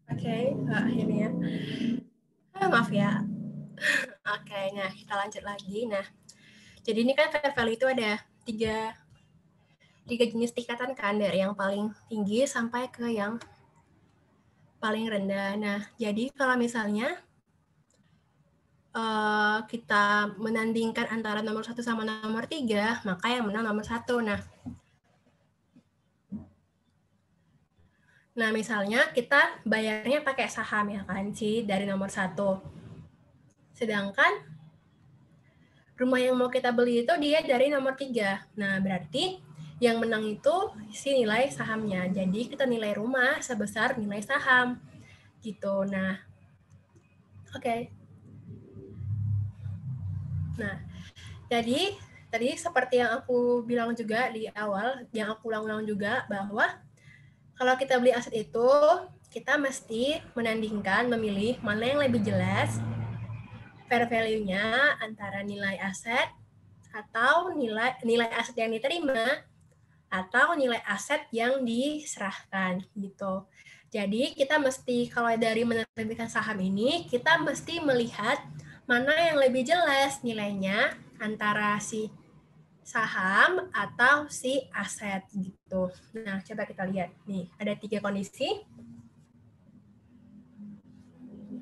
Oke, akhirnya. Maaf ya. Oke, nah kita lanjut lagi. Nah, jadi ini kan fair value itu ada tiga jenis tingkatan kan, dari yang paling tinggi sampai ke yang paling rendah. Nah, jadi kalau misalnya kita menandingkan antara nomor 1 sama nomor 3, maka yang menang nomor 1. Nah, misalnya kita bayarnya pakai saham ya kan, dari nomor 1. Sedangkan rumah yang mau kita beli itu dia dari nomor 3. Nah, berarti yang menang itu si nilai sahamnya. Jadi kita nilai rumah sebesar nilai saham. Gitu. Nah, oke. Nah, jadi tadi seperti yang aku bilang juga di awal, yang aku ulang-ulang juga, bahwa kalau kita beli aset itu, kita mesti menandingkan, memilih mana yang lebih jelas fair value-nya antara nilai aset atau nilai aset yang diterima, atau nilai aset yang diserahkan gitu. Jadi kita mesti, kalau dari menerbitkan saham ini, kita mesti melihat mana yang lebih jelas nilainya antara si saham atau si aset gitu. Nah, coba kita lihat nih, ada 3 kondisi.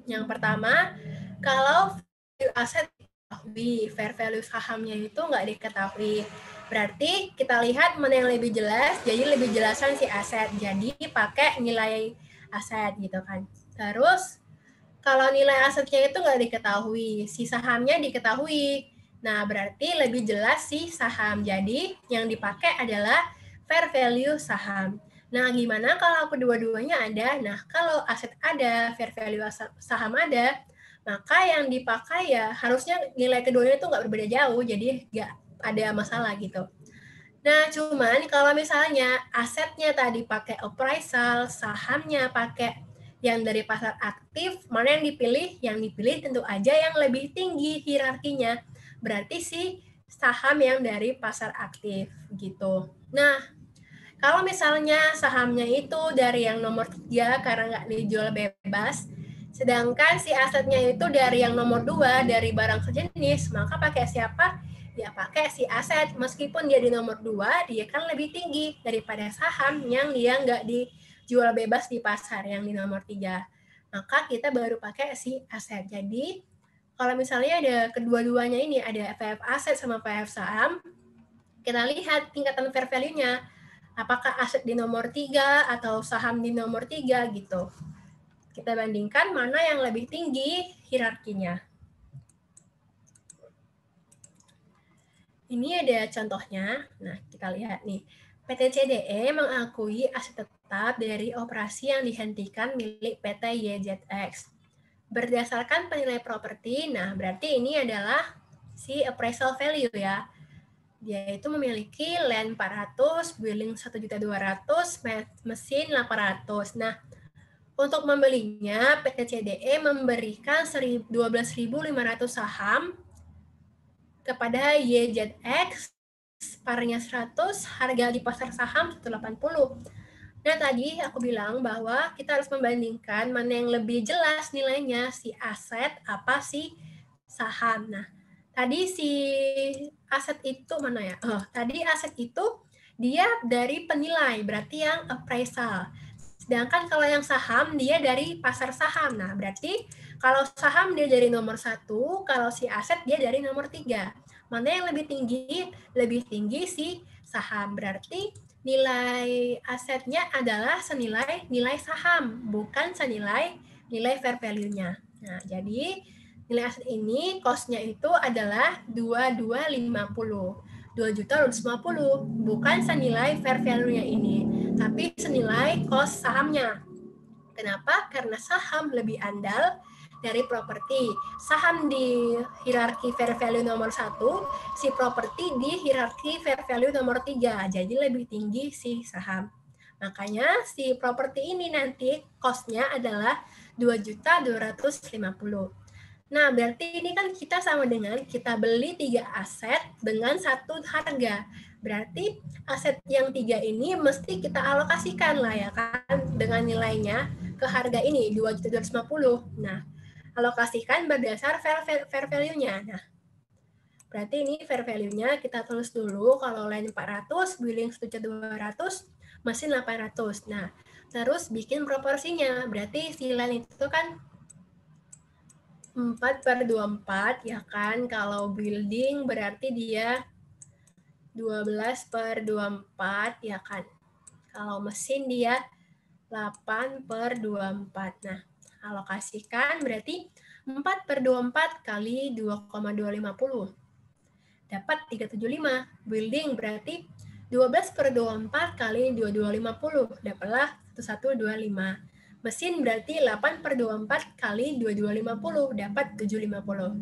Yang pertama, kalau value aset diketahui, fair value sahamnya itu nggak diketahui. Berarti kita lihat mana yang lebih jelas, jadi lebih jelasan si aset. Jadi pakai nilai aset gitu kan. Terus kalau nilai asetnya itu nggak diketahui, si sahamnya diketahui. Nah, berarti lebih jelas si saham. Jadi yang dipakai adalah fair value saham. Nah, gimana kalau kedua-duanya ada? Nah, kalau aset ada, fair value saham ada, maka yang dipakai ya harusnya nilai keduanya itu nggak berbeda jauh, jadi nggak ada masalah gitu. Nah, cuman kalau misalnya asetnya tadi pakai appraisal, sahamnya pakai yang dari pasar aktif, mana yang dipilih? Yang dipilih tentu aja yang lebih tinggi hierarkinya. Berarti sih saham yang dari pasar aktif gitu. Nah, kalau misalnya sahamnya itu dari yang nomor 3 karena nggak dijual bebas, sedangkan si asetnya itu dari yang nomor 2 dari barang sejenis, maka pakai siapa? Ya pakai si aset. Meskipun dia di nomor 2, dia kan lebih tinggi daripada saham yang dia nggak dijual bebas di pasar yang di nomor 3. Maka kita baru pakai si aset. Jadi kalau misalnya ada kedua-duanya ini, ada VF aset sama VF saham, kita lihat tingkatan fair value-nya. Apakah aset di nomor 3 atau saham di nomor 3 gitu. Kita bandingkan mana yang lebih tinggi hierarkinya. Ini ada contohnya. Nah, kita lihat nih. PT CDE mengakui aset tetap dari operasi yang dihentikan milik PT YZX. Berdasarkan penilai properti, nah berarti ini adalah si appraisal value ya. Dia itu memiliki land 400, building 1.200.000, mesin 800. Nah, untuk membelinya, PT CDE memberikan 12.500 saham kepada YZX, parnya 100, harga di pasar saham 180. Nah, tadi aku bilang bahwa kita harus membandingkan mana yang lebih jelas nilainya, si aset apa si saham. Nah, tadi si aset itu mana ya? Oh, tadi aset itu dia dari penilai, berarti yang appraisal. Sedangkan kalau yang saham dia dari pasar saham. Nah, berarti kalau saham dia dari nomor 1, kalau si aset dia dari nomor 3. Mana yang lebih tinggi? Lebih tinggi si saham. Berarti nilai asetnya adalah senilai nilai saham, bukan senilai nilai fair value-nya. Nah, jadi nilai aset ini cost-nya itu adalah 2250. 2.250, bukan senilai fair value-nya ini, tapi senilai cost sahamnya. Kenapa? Karena saham lebih andal dari properti. Saham di hierarki fair value nomor 1, si properti di hierarki fair value nomor 3. Jadi lebih tinggi si saham. Makanya si properti ini nanti cost-nya adalah 2.250. Nah, berarti ini kan kita sama dengan kita beli 3 aset dengan 1 harga. Berarti aset yang 3 ini mesti kita alokasikan lah ya kan dengan nilainya ke harga ini 2.250. Nah, alokasikan berdasar fair value-nya. Nah, berarti ini fair value-nya kita tulis dulu kalau land 400, building 1.200, mesin 800. Nah, terus bikin proporsinya. Berarti si land itu kan 4/24 ya kan. Kalau building berarti dia 12/24 ya kan. Kalau mesin dia 8/24. Nah, alokasikan berarti 4/24 kali 2,250. Dapat 375. Building berarti 12/24 kali 2250. Dapatlah 1125. Mesin berarti 8/24 kali 2250, dapat 750.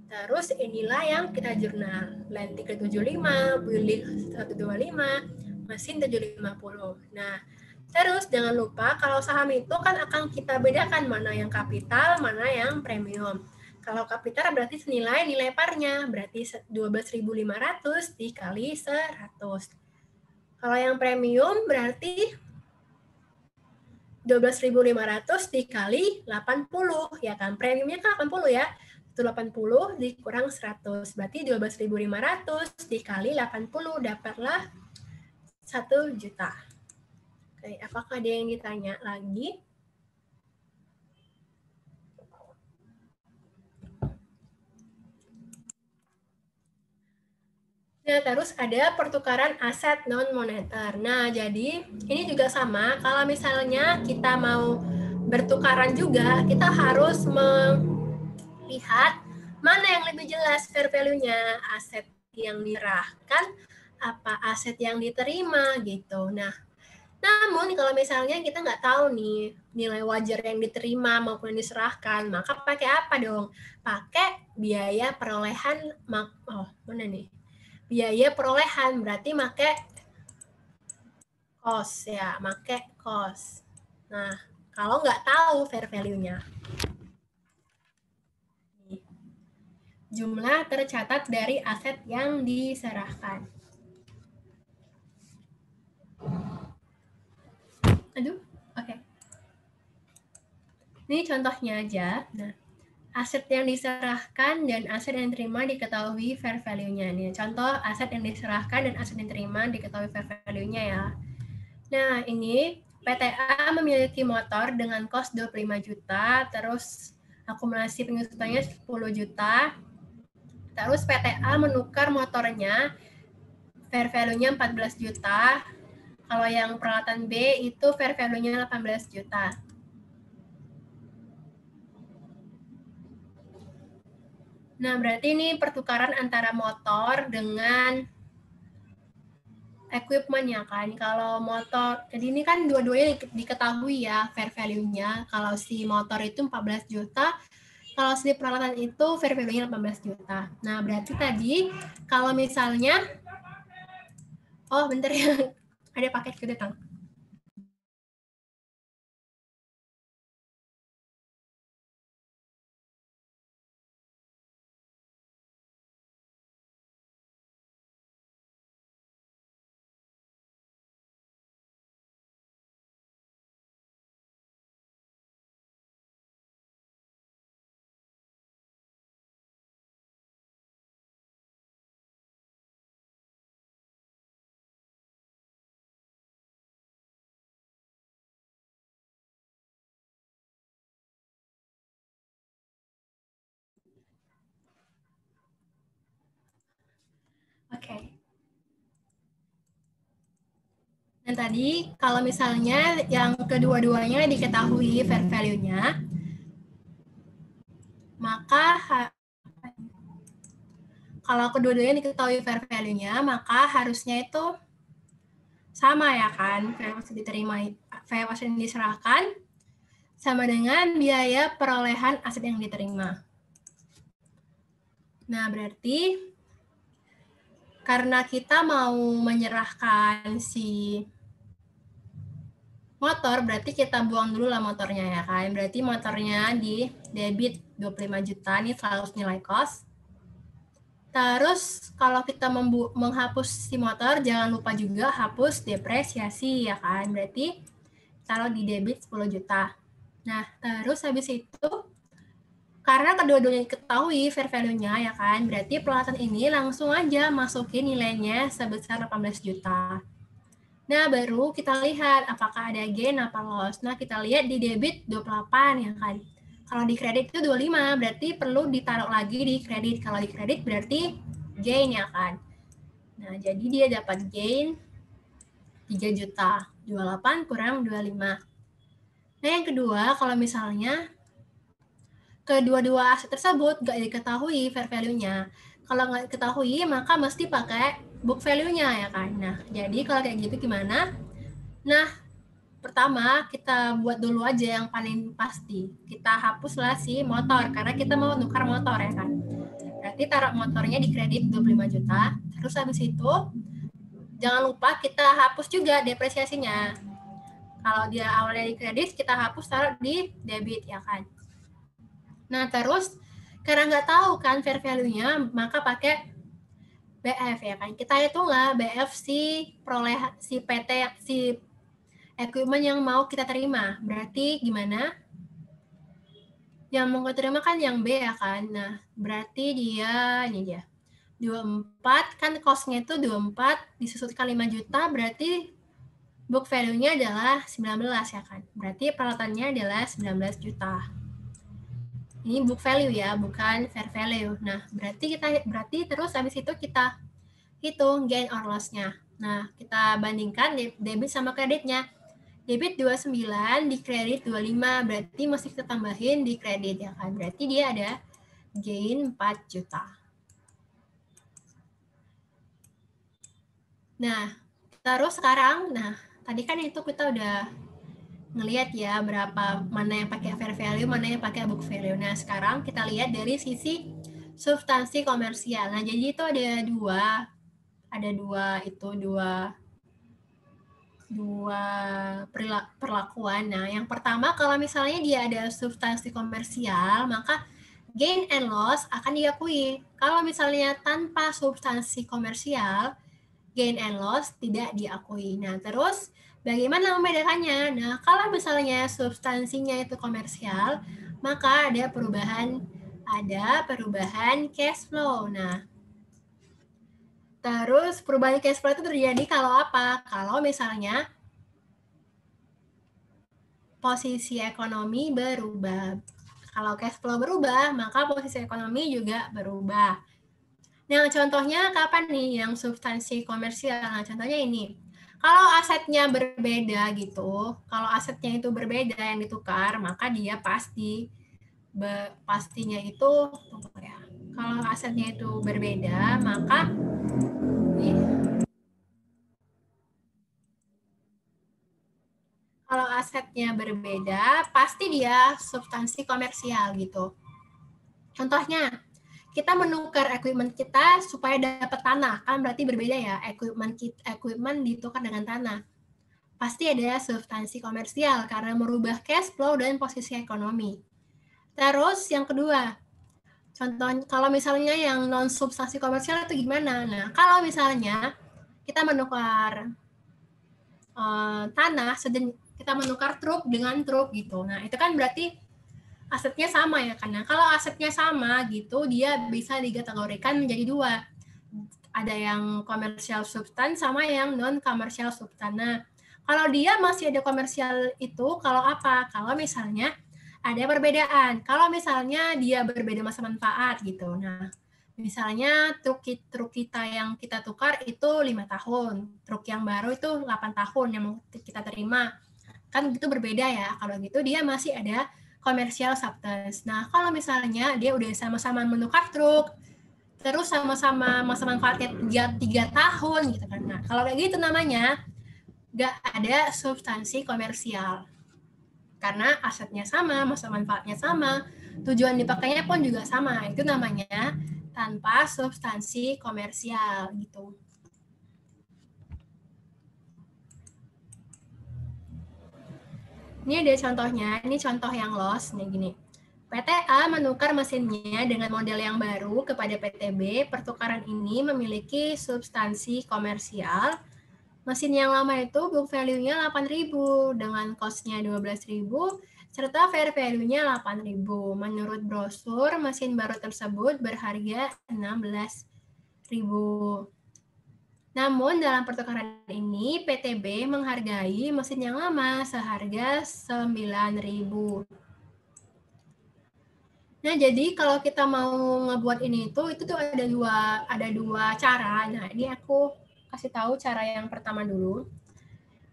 Terus inilah yang kita jurnal. Land 375, building 125, mesin 750. Nah, terus jangan lupa kalau saham itu kan akan kita bedakan mana yang kapital, mana yang premium. Kalau kapital berarti senilai nilai parnya, berarti 12.500 dikali 100. Kalau yang premium berarti 12.500 dikali 80, ya kan? Premiumnya kan 80 ya. Itu 80 dikurang 100, berarti 12.500 dikali 80, dapatlah 1 juta. Oke, apakah ada yang ditanya lagi? Nah, terus ada pertukaran aset non-moneter. Nah, jadi ini juga sama. Kalau misalnya kita mau bertukaran juga, kita harus melihat mana yang lebih jelas fair value-nya, aset yang diserahkan, apa aset yang diterima gitu. Nah, namun kalau misalnya kita nggak tahu nih nilai wajar yang diterima maupun yang diserahkan, maka pakai apa dong? Pakai biaya perolehan, mana nih? Biaya perolehan, berarti pakai cost ya, pakai cost. Nah, kalau nggak tahu fair value-nya. Jumlah tercatat dari aset yang diserahkan. Aduh, oke. Ini contohnya aja. Nah, aset yang diserahkan dan aset yang diterima diketahui fair value-nya. Nih, contoh aset yang diserahkan dan aset yang diterima diketahui fair value-nya ya. Nah, ini PTA memiliki motor dengan kos 25 juta, terus akumulasi pengusutannya 10 juta. Terus PTA menukar motornya, fair value-nya 14 juta. Kalau yang peralatan B itu fair value-nya 18 juta. Nah, berarti ini pertukaran antara motor dengan equipment ya kan. Kalau motor, jadi ini kan dua-duanya diketahui ya fair value-nya. Kalau si motor itu 14 juta, kalau si peralatan itu fair value-nya 18 juta. Nah, berarti tadi kalau misalnya, oh bentar ya, ada paket kedatang. Oke. Dan tadi kalau misalnya yang kedua-duanya diketahui fair value-nya, maka kalau kedua-duanya diketahui fair value-nya, maka harusnya itu sama ya kan, fair value diterima, fair value yang diserahkan sama dengan biaya perolehan aset yang diterima. Nah, berarti karena kita mau menyerahkan si motor, berarti kita buang dulu lah motornya ya kan. Berarti motornya di debit 25 juta, ini selalu nilai cost. Terus kalau kita menghapus si motor, jangan lupa juga hapus depresiasi ya kan. Berarti taruh di debit 10 juta. Nah, terus habis itu karena kedua-duanya diketahui fair value-nya ya kan, berarti peralatan ini langsung aja masukin nilainya sebesar 18 juta. Nah, baru kita lihat apakah ada gain apa loss. Nah, kita lihat di debit 28 ya kan. Kalau di kredit itu 25, berarti perlu ditaruh lagi di kredit. Kalau di kredit berarti gain ya kan. Nah, jadi dia dapat gain 3 juta. 28 kurang 25. Nah, yang kedua, kalau misalnya kedua-dua aset tersebut nggak diketahui fair value-nya. Kalau nggak diketahui, maka mesti pakai book value-nya ya kan. Nah, jadi kalau kayak gitu gimana? Nah, pertama kita buat dulu aja yang paling pasti. Kita hapuslah si motor, karena kita mau nukar motor ya kan. Berarti taruh motornya di kredit 25 juta. Terus habis itu, jangan lupa kita hapus juga depresiasinya. Kalau dia awalnya di kredit, kita hapus taruh di debit ya kan. Nah, terus Karena nggak tahu kan fair value-nya, maka pakai BF ya kan. Kita hitunglah BF si PT si equipment yang mau kita terima. Berarti gimana? Yang mau kita terima kan yang B ya kan. Nah, berarti ini dia. 24 kan cost-nya itu 24 disusutkan 5 juta, berarti book value-nya adalah 19 ya kan. Berarti peralatannya adalah 19 juta. Ini book value ya, bukan fair value. Nah, berarti terus habis itu kita hitung gain or loss-nya. Nah, kita bandingkan debit sama kreditnya. Debit 29, di kredit 25, berarti mesti kita tambahin di kredit ya kan. Berarti dia ada gain 4 juta. Nah, terus sekarang, tadi kan itu kita udah ngelihat ya berapa, mana yang pakai fair value, mana yang pakai book value. Nah, sekarang kita lihat dari sisi substansi komersial. Nah, jadi itu ada dua perlakuan. Nah, yang pertama kalau misalnya dia ada substansi komersial, maka gain and loss akan diakui. Kalau misalnya tanpa substansi komersial, gain and loss tidak diakui. Nah, terus bagaimana membedakannya? Nah, kalau misalnya substansinya itu komersial, maka ada perubahan cash flow. Nah, terus perubahan cash flow itu terjadi kalau apa? Kalau misalnya posisi ekonomi berubah. Kalau cash flow berubah, maka posisi ekonomi juga berubah. Nah, contohnya kapan nih yang substansi komersial? Nah, contohnya ini. Kalau asetnya berbeda gitu, kalau asetnya itu berbeda yang ditukar, maka dia pastinya itu, ya. Kalau asetnya itu berbeda, maka kalau asetnya berbeda, pasti dia substansi komersial gitu. Contohnya, kita menukar equipment kita supaya dapat tanah, kan berarti berbeda ya, equipment ditukar dengan tanah. Pasti ada substansi komersial karena merubah cash flow dan posisi ekonomi. Terus yang kedua, contoh kalau misalnya yang non substansi komersial itu gimana? Nah, kalau misalnya kita menukar tanah, kita menukar truk dengan truk gitu. Nah, itu kan berarti asetnya sama ya kan. Nah, kalau asetnya sama gitu, dia bisa dikategorikan menjadi dua. Ada yang komersial substan sama yang non komersial substan. Nah, kalau dia masih ada komersial itu, kalau apa? Kalau misalnya ada perbedaan. Kalau misalnya dia berbeda masa manfaat gitu. Nah, misalnya truk kita yang kita tukar itu 5 tahun. Truk yang baru itu 8 tahun yang kita terima. Kan itu berbeda ya. Kalau gitu dia masih ada komersial substance. Nah, kalau misalnya dia udah sama-sama menukar truk, terus sama-sama masa manfaatnya 3 tahun gitu kan. Nah, kalau kayak gitu namanya nggak ada substansi komersial. Karena asetnya sama, masa manfaatnya sama, tujuan dipakainya pun juga sama. Itu namanya tanpa substansi komersial gitu. Ini ada contohnya, ini contoh yang loss, nih gini. PT A menukar mesinnya dengan model yang baru kepada PT B. Pertukaran ini memiliki substansi komersial. Mesin yang lama itu book value-nya 8.000 dengan cost-nya 12.000 serta fair value-nya 8.000. Menurut brosur, mesin baru tersebut berharga 16.000. Namun dalam pertukaran ini PT B menghargai mesin yang lama seharga 9.000. Nah, jadi kalau kita mau ngebuat ini itu tuh ada dua cara. Nah, ini aku kasih tahu cara yang pertama dulu.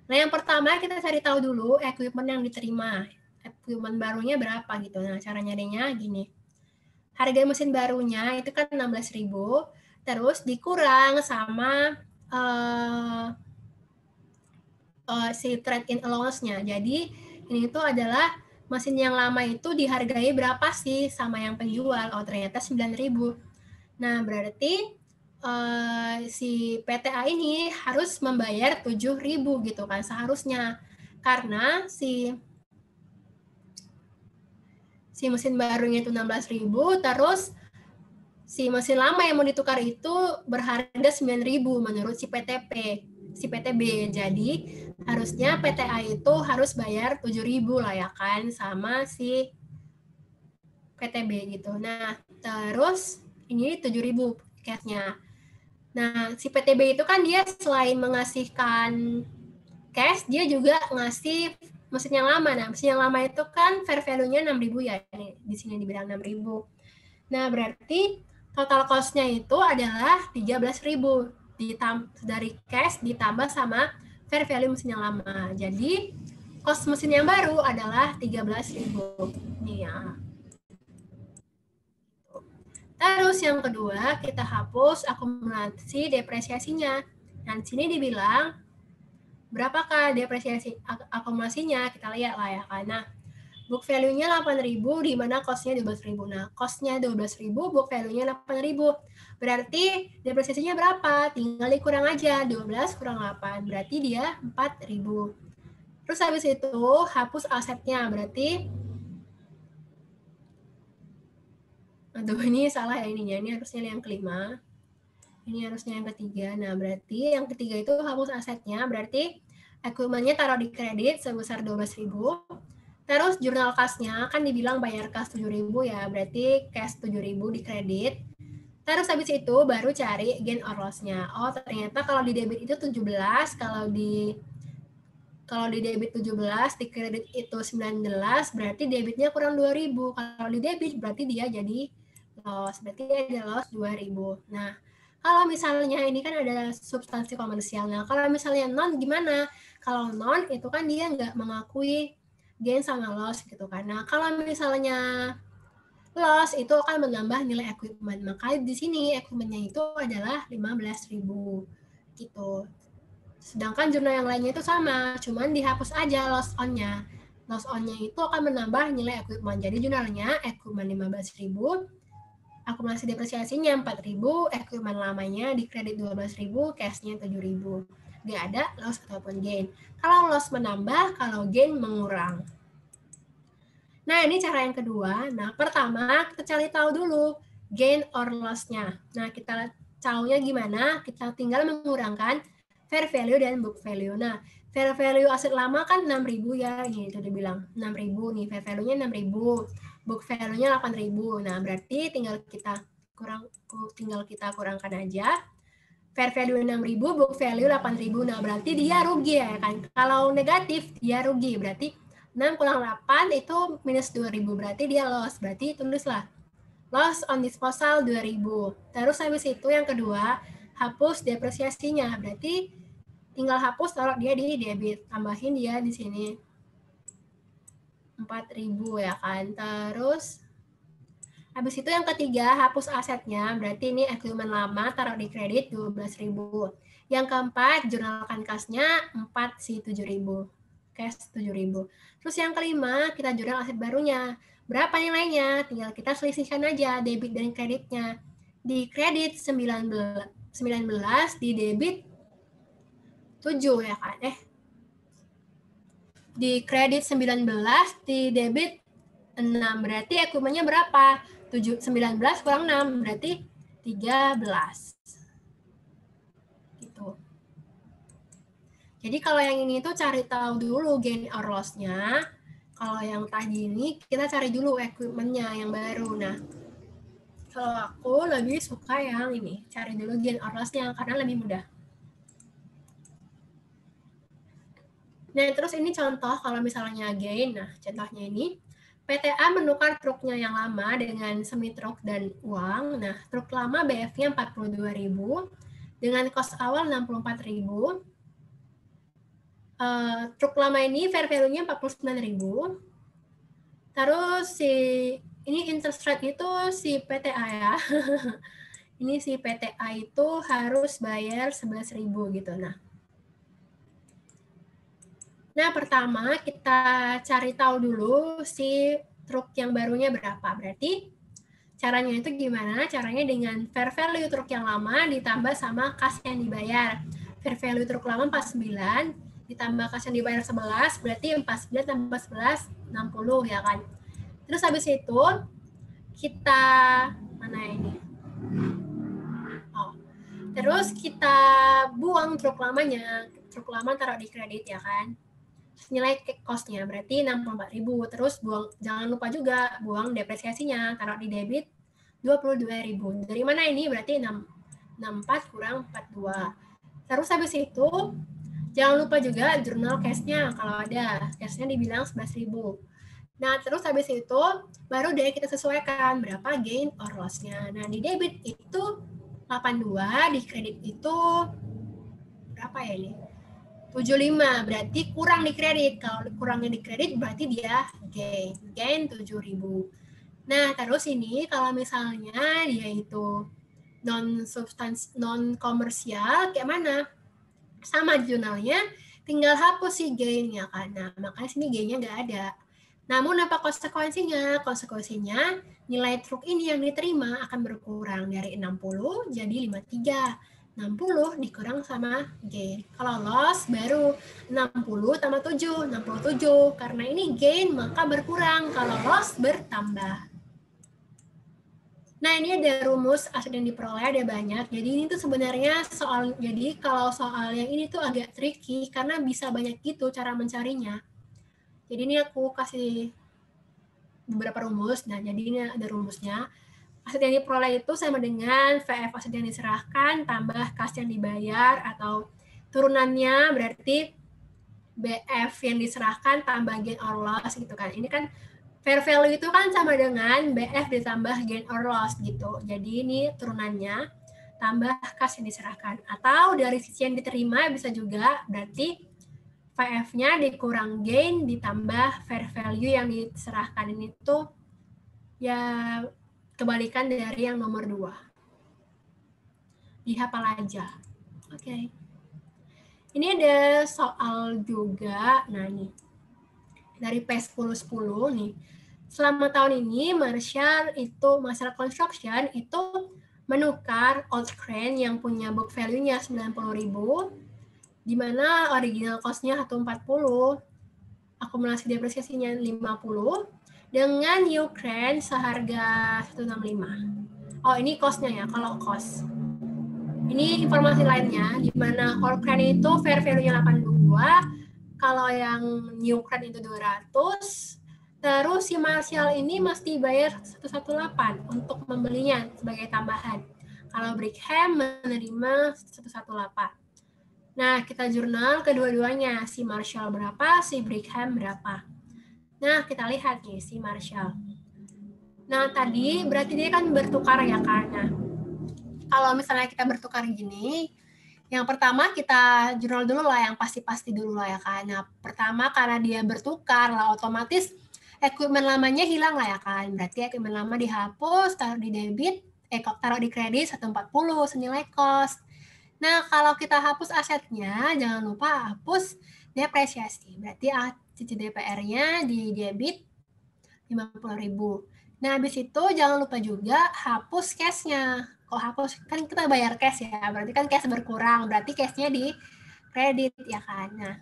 Nah, yang pertama kita cari tahu dulu equipment yang diterima. Equipment barunya berapa gitu. Nah, cara nyarinya gini. Harga mesin barunya itu kan 16.000, terus dikurang sama si trade-in allowance-nya. Jadi, ini tuh adalah mesin yang lama itu dihargai berapa sih sama yang penjual? Oh, ternyata 9.000. Nah, berarti si PTA ini harus membayar 7.000 gitu kan seharusnya. Karena si mesin barunya itu 16.000, terus si mesin lama yang mau ditukar itu berharga 9.000 menurut si PTB. Jadi harusnya PTA itu harus bayar 7.000 lah ya kan sama si PTB gitu. Nah, terus ini 7.000 cash-nya. Nah, si PTB itu kan dia selain mengasihkan cash, dia juga ngasih mesin yang lama. Nah, mesin yang lama itu kan fair value-nya 6.000 ya. Ini di sini dibilang 6.000. Nah, berarti total cost-nya itu adalah 13.000 dari cash ditambah sama fair value mesin yang lama. Jadi, cost mesin yang baru adalah 13.000. Nih ya. Terus yang kedua, kita hapus akumulasi depresiasinya. Dan di sini dibilang berapakah depresiasi akumulasinya? Kita lihat lah ya, karena book value-nya 8.000, di mana cost-nya 12.000. Nah, cost-nya 12.000, book value-nya 8.000. Berarti depresiasinya berapa? Tinggal dikurang aja, 12 kurang 8. Berarti dia 4.000. Terus habis itu, hapus asetnya. Berarti, aduh ini salah ya ininya. Ini harusnya yang kelima. Ini harusnya yang ketiga. Nah, berarti yang ketiga itu hapus asetnya. Berarti equipment-nya taruh di kredit sebesar 12.000. Terus jurnal kas-nya kan dibilang bayar kas 7.000 ya. Berarti cash 7.000 di kredit. Terus habis itu baru cari gain or loss-nya. Oh, ternyata kalau di debit itu 17, kalau di debit 17, di kredit itu 19, berarti debitnya kurang 2.000. Kalau di debit berarti dia jadi loss. Berarti ada loss 2.000. Nah, kalau misalnya ini kan ada substansi komersial. Nah, kalau misalnya non gimana? Kalau non itu kan dia nggak mengakui gain sama loss gitu kan. Nah, kalau misalnya loss itu akan menambah nilai equipment. Maka di sini equipment-nya itu adalah 15.000 gitu. Sedangkan jurnal yang lainnya itu sama, cuman dihapus aja loss on-nya. Loss on-nya itu akan menambah nilai equipment. Jadi jurnalnya equipment 15.000, akumulasi depresiasinya 4.000, equipment lamanya di kredit 12.000, cash-nya 7.000. Nggak ada loss ataupun gain. Kalau loss menambah, kalau gain mengurang. Nah, ini cara yang kedua. Nah, pertama kita cari tahu dulu gain or loss-nya. Nah, kita tahunya gimana? Kita tinggal mengurangkan fair value dan book value. Nah, fair value aset lama kan 6.000 ya. Ini itu dibilang 6.000 nih, fair value-nya 6.000. Book value-nya 8.000. Nah, berarti tinggal kita kurangkan aja. Fair value 6.000, book value 8.000. Nah, berarti dia rugi ya kan. Kalau negatif, dia rugi. Berarti 6 kurang 8 itu minus 2.000. Berarti dia loss. Berarti tulislah loss on disposal 2.000. Terus habis itu yang kedua, hapus depresiasinya. Berarti tinggal hapus, taruh dia di debit. Tambahin dia di sini 4.000 ya kan. Terus habis itu yang ketiga, hapus asetnya. Berarti ini equipment lama, taruh di kredit 12.000. Yang keempat, jurnalkan kasnya 4 si 7.000. Cash 7.000. Terus yang kelima, kita jurnal aset barunya. Berapa nilainya? Tinggal kita selisihkan aja debit dan kreditnya. Di kredit 19, di debit 7 ya kan? Di kredit 19, di debit 6. Berarti equipment-nya berapa? 19 kurang 6, berarti 13. Gitu. Jadi kalau yang ini tuh cari tahu dulu gain or loss-nya. Kalau yang tadi ini kita cari dulu equipment-nya yang baru. Nah, kalau aku lebih suka yang ini, cari dulu gain or loss-nya karena lebih mudah. Nah, terus ini contoh kalau misalnya gain. Nah, contohnya ini PTA menukar truknya yang lama dengan semi truk dan uang. Nah, truk lama BF-nya 42.000 dengan cost awal 64.000. Truk lama ini fair value-nya 49.000. Terus ini interest rate itu si PTA ya. Ini si PTA itu harus bayar 11.000 gitu. Nah, pertama kita cari tahu dulu si truk yang barunya berapa. Berarti caranya itu gimana? Caranya dengan fair value truk yang lama ditambah sama kas yang dibayar. Fair value truk lama 49, ditambah kas yang dibayar 11, berarti 49 tambah 11, 60 ya kan. Terus habis itu kita mana ini? Oh, terus kita buang truk lamanya. Truk lama taruh di kredit ya kan. Nilai cost-nya berarti 64.000. Terus buang, jangan lupa juga buang depresiasinya, taruh di debit 22.000. Dari mana ini? Berarti 64 kurang 42. Terus habis itu jangan lupa juga jurnal cash-nya kalau ada. Cash-nya dibilang 11.000. Nah, terus habis itu baru deh kita sesuaikan berapa gain or loss-nya. Nah, di debit itu 82, di kredit itu berapa ya ini? 75, berarti kurang di kredit. Kalau kurangnya di kredit berarti dia gain 7.000. Nah, terus ini kalau misalnya dia itu non komersial kayak mana? Sama jurnalnya, tinggal hapus si gain-nya kan. Nah, makanya sini gain-nya nggak ada. Namun apa konsekuensinya? Konsekuensinya nilai truk ini yang diterima akan berkurang dari 60 jadi 53. 60 dikurang sama gain. Kalau loss baru 60 tambah 7, 67. Karena ini gain maka berkurang, kalau loss bertambah. Nah, ini ada rumus aset yang diperoleh, ada banyak. Jadi ini tuh sebenarnya soal, jadi kalau soal yang ini tuh agak tricky karena bisa banyak gitu cara mencarinya. Jadi ini aku kasih beberapa rumus. Nah, jadi ini ada rumusnya. Aset yang diperoleh itu sama dengan VF aset yang diserahkan tambah kas yang dibayar, atau turunannya berarti BF yang diserahkan tambah gain or loss gitu kan. Ini kan fair value itu kan sama dengan BF ditambah gain or loss gitu. Jadi ini turunannya tambah kas yang diserahkan. Atau dari sisi yang diterima bisa juga berarti VF-nya dikurang gain ditambah fair value yang diserahkan. Ini tuh ya kebalikan dari yang nomor 2. Dihafal aja. Oke. Ini ada soal juga. Nah, nih. Dari P1010 nih. Selama tahun ini Marshall Construction itu menukar old crane yang punya book value-nya 90.000, di mana original cost-nya 140, akumulasi depresiasinya 50, dengan new crane seharga 165. Oh, ini cost-nya ya, kalau cost. Ini informasi lainnya, di mana old crane itu fair value-nya 82, kalau yang new crane itu 200, terus si Marshall ini mesti bayar 118 untuk membelinya sebagai tambahan. Kalau Brigham menerima 118. Nah, kita jurnal kedua-duanya, si Marshall berapa, si Brigham berapa. Nah, kita lihat nih si Marshall. Nah, tadi berarti dia kan bertukar ya kan. Nah, kalau misalnya kita bertukar gini, yang pertama kita jurnal dulu lah, yang pasti-pasti dulu lah ya kan. Nah, pertama karena dia bertukar lah, otomatis equipment lamanya hilang lah ya kan. Berarti equipment lama dihapus, taruh di debit, taruh di kredit 140 senilai cost. Nah, kalau kita hapus asetnya, jangan lupa hapus depresiasi. Berarti cicil DPR-nya di debit 50.000. Nah, habis itu jangan lupa juga hapus cash-nya. Kalau hapus, kan kita bayar cash ya, berarti kan cash berkurang, berarti cash-nya di kredit ya kan. Nah,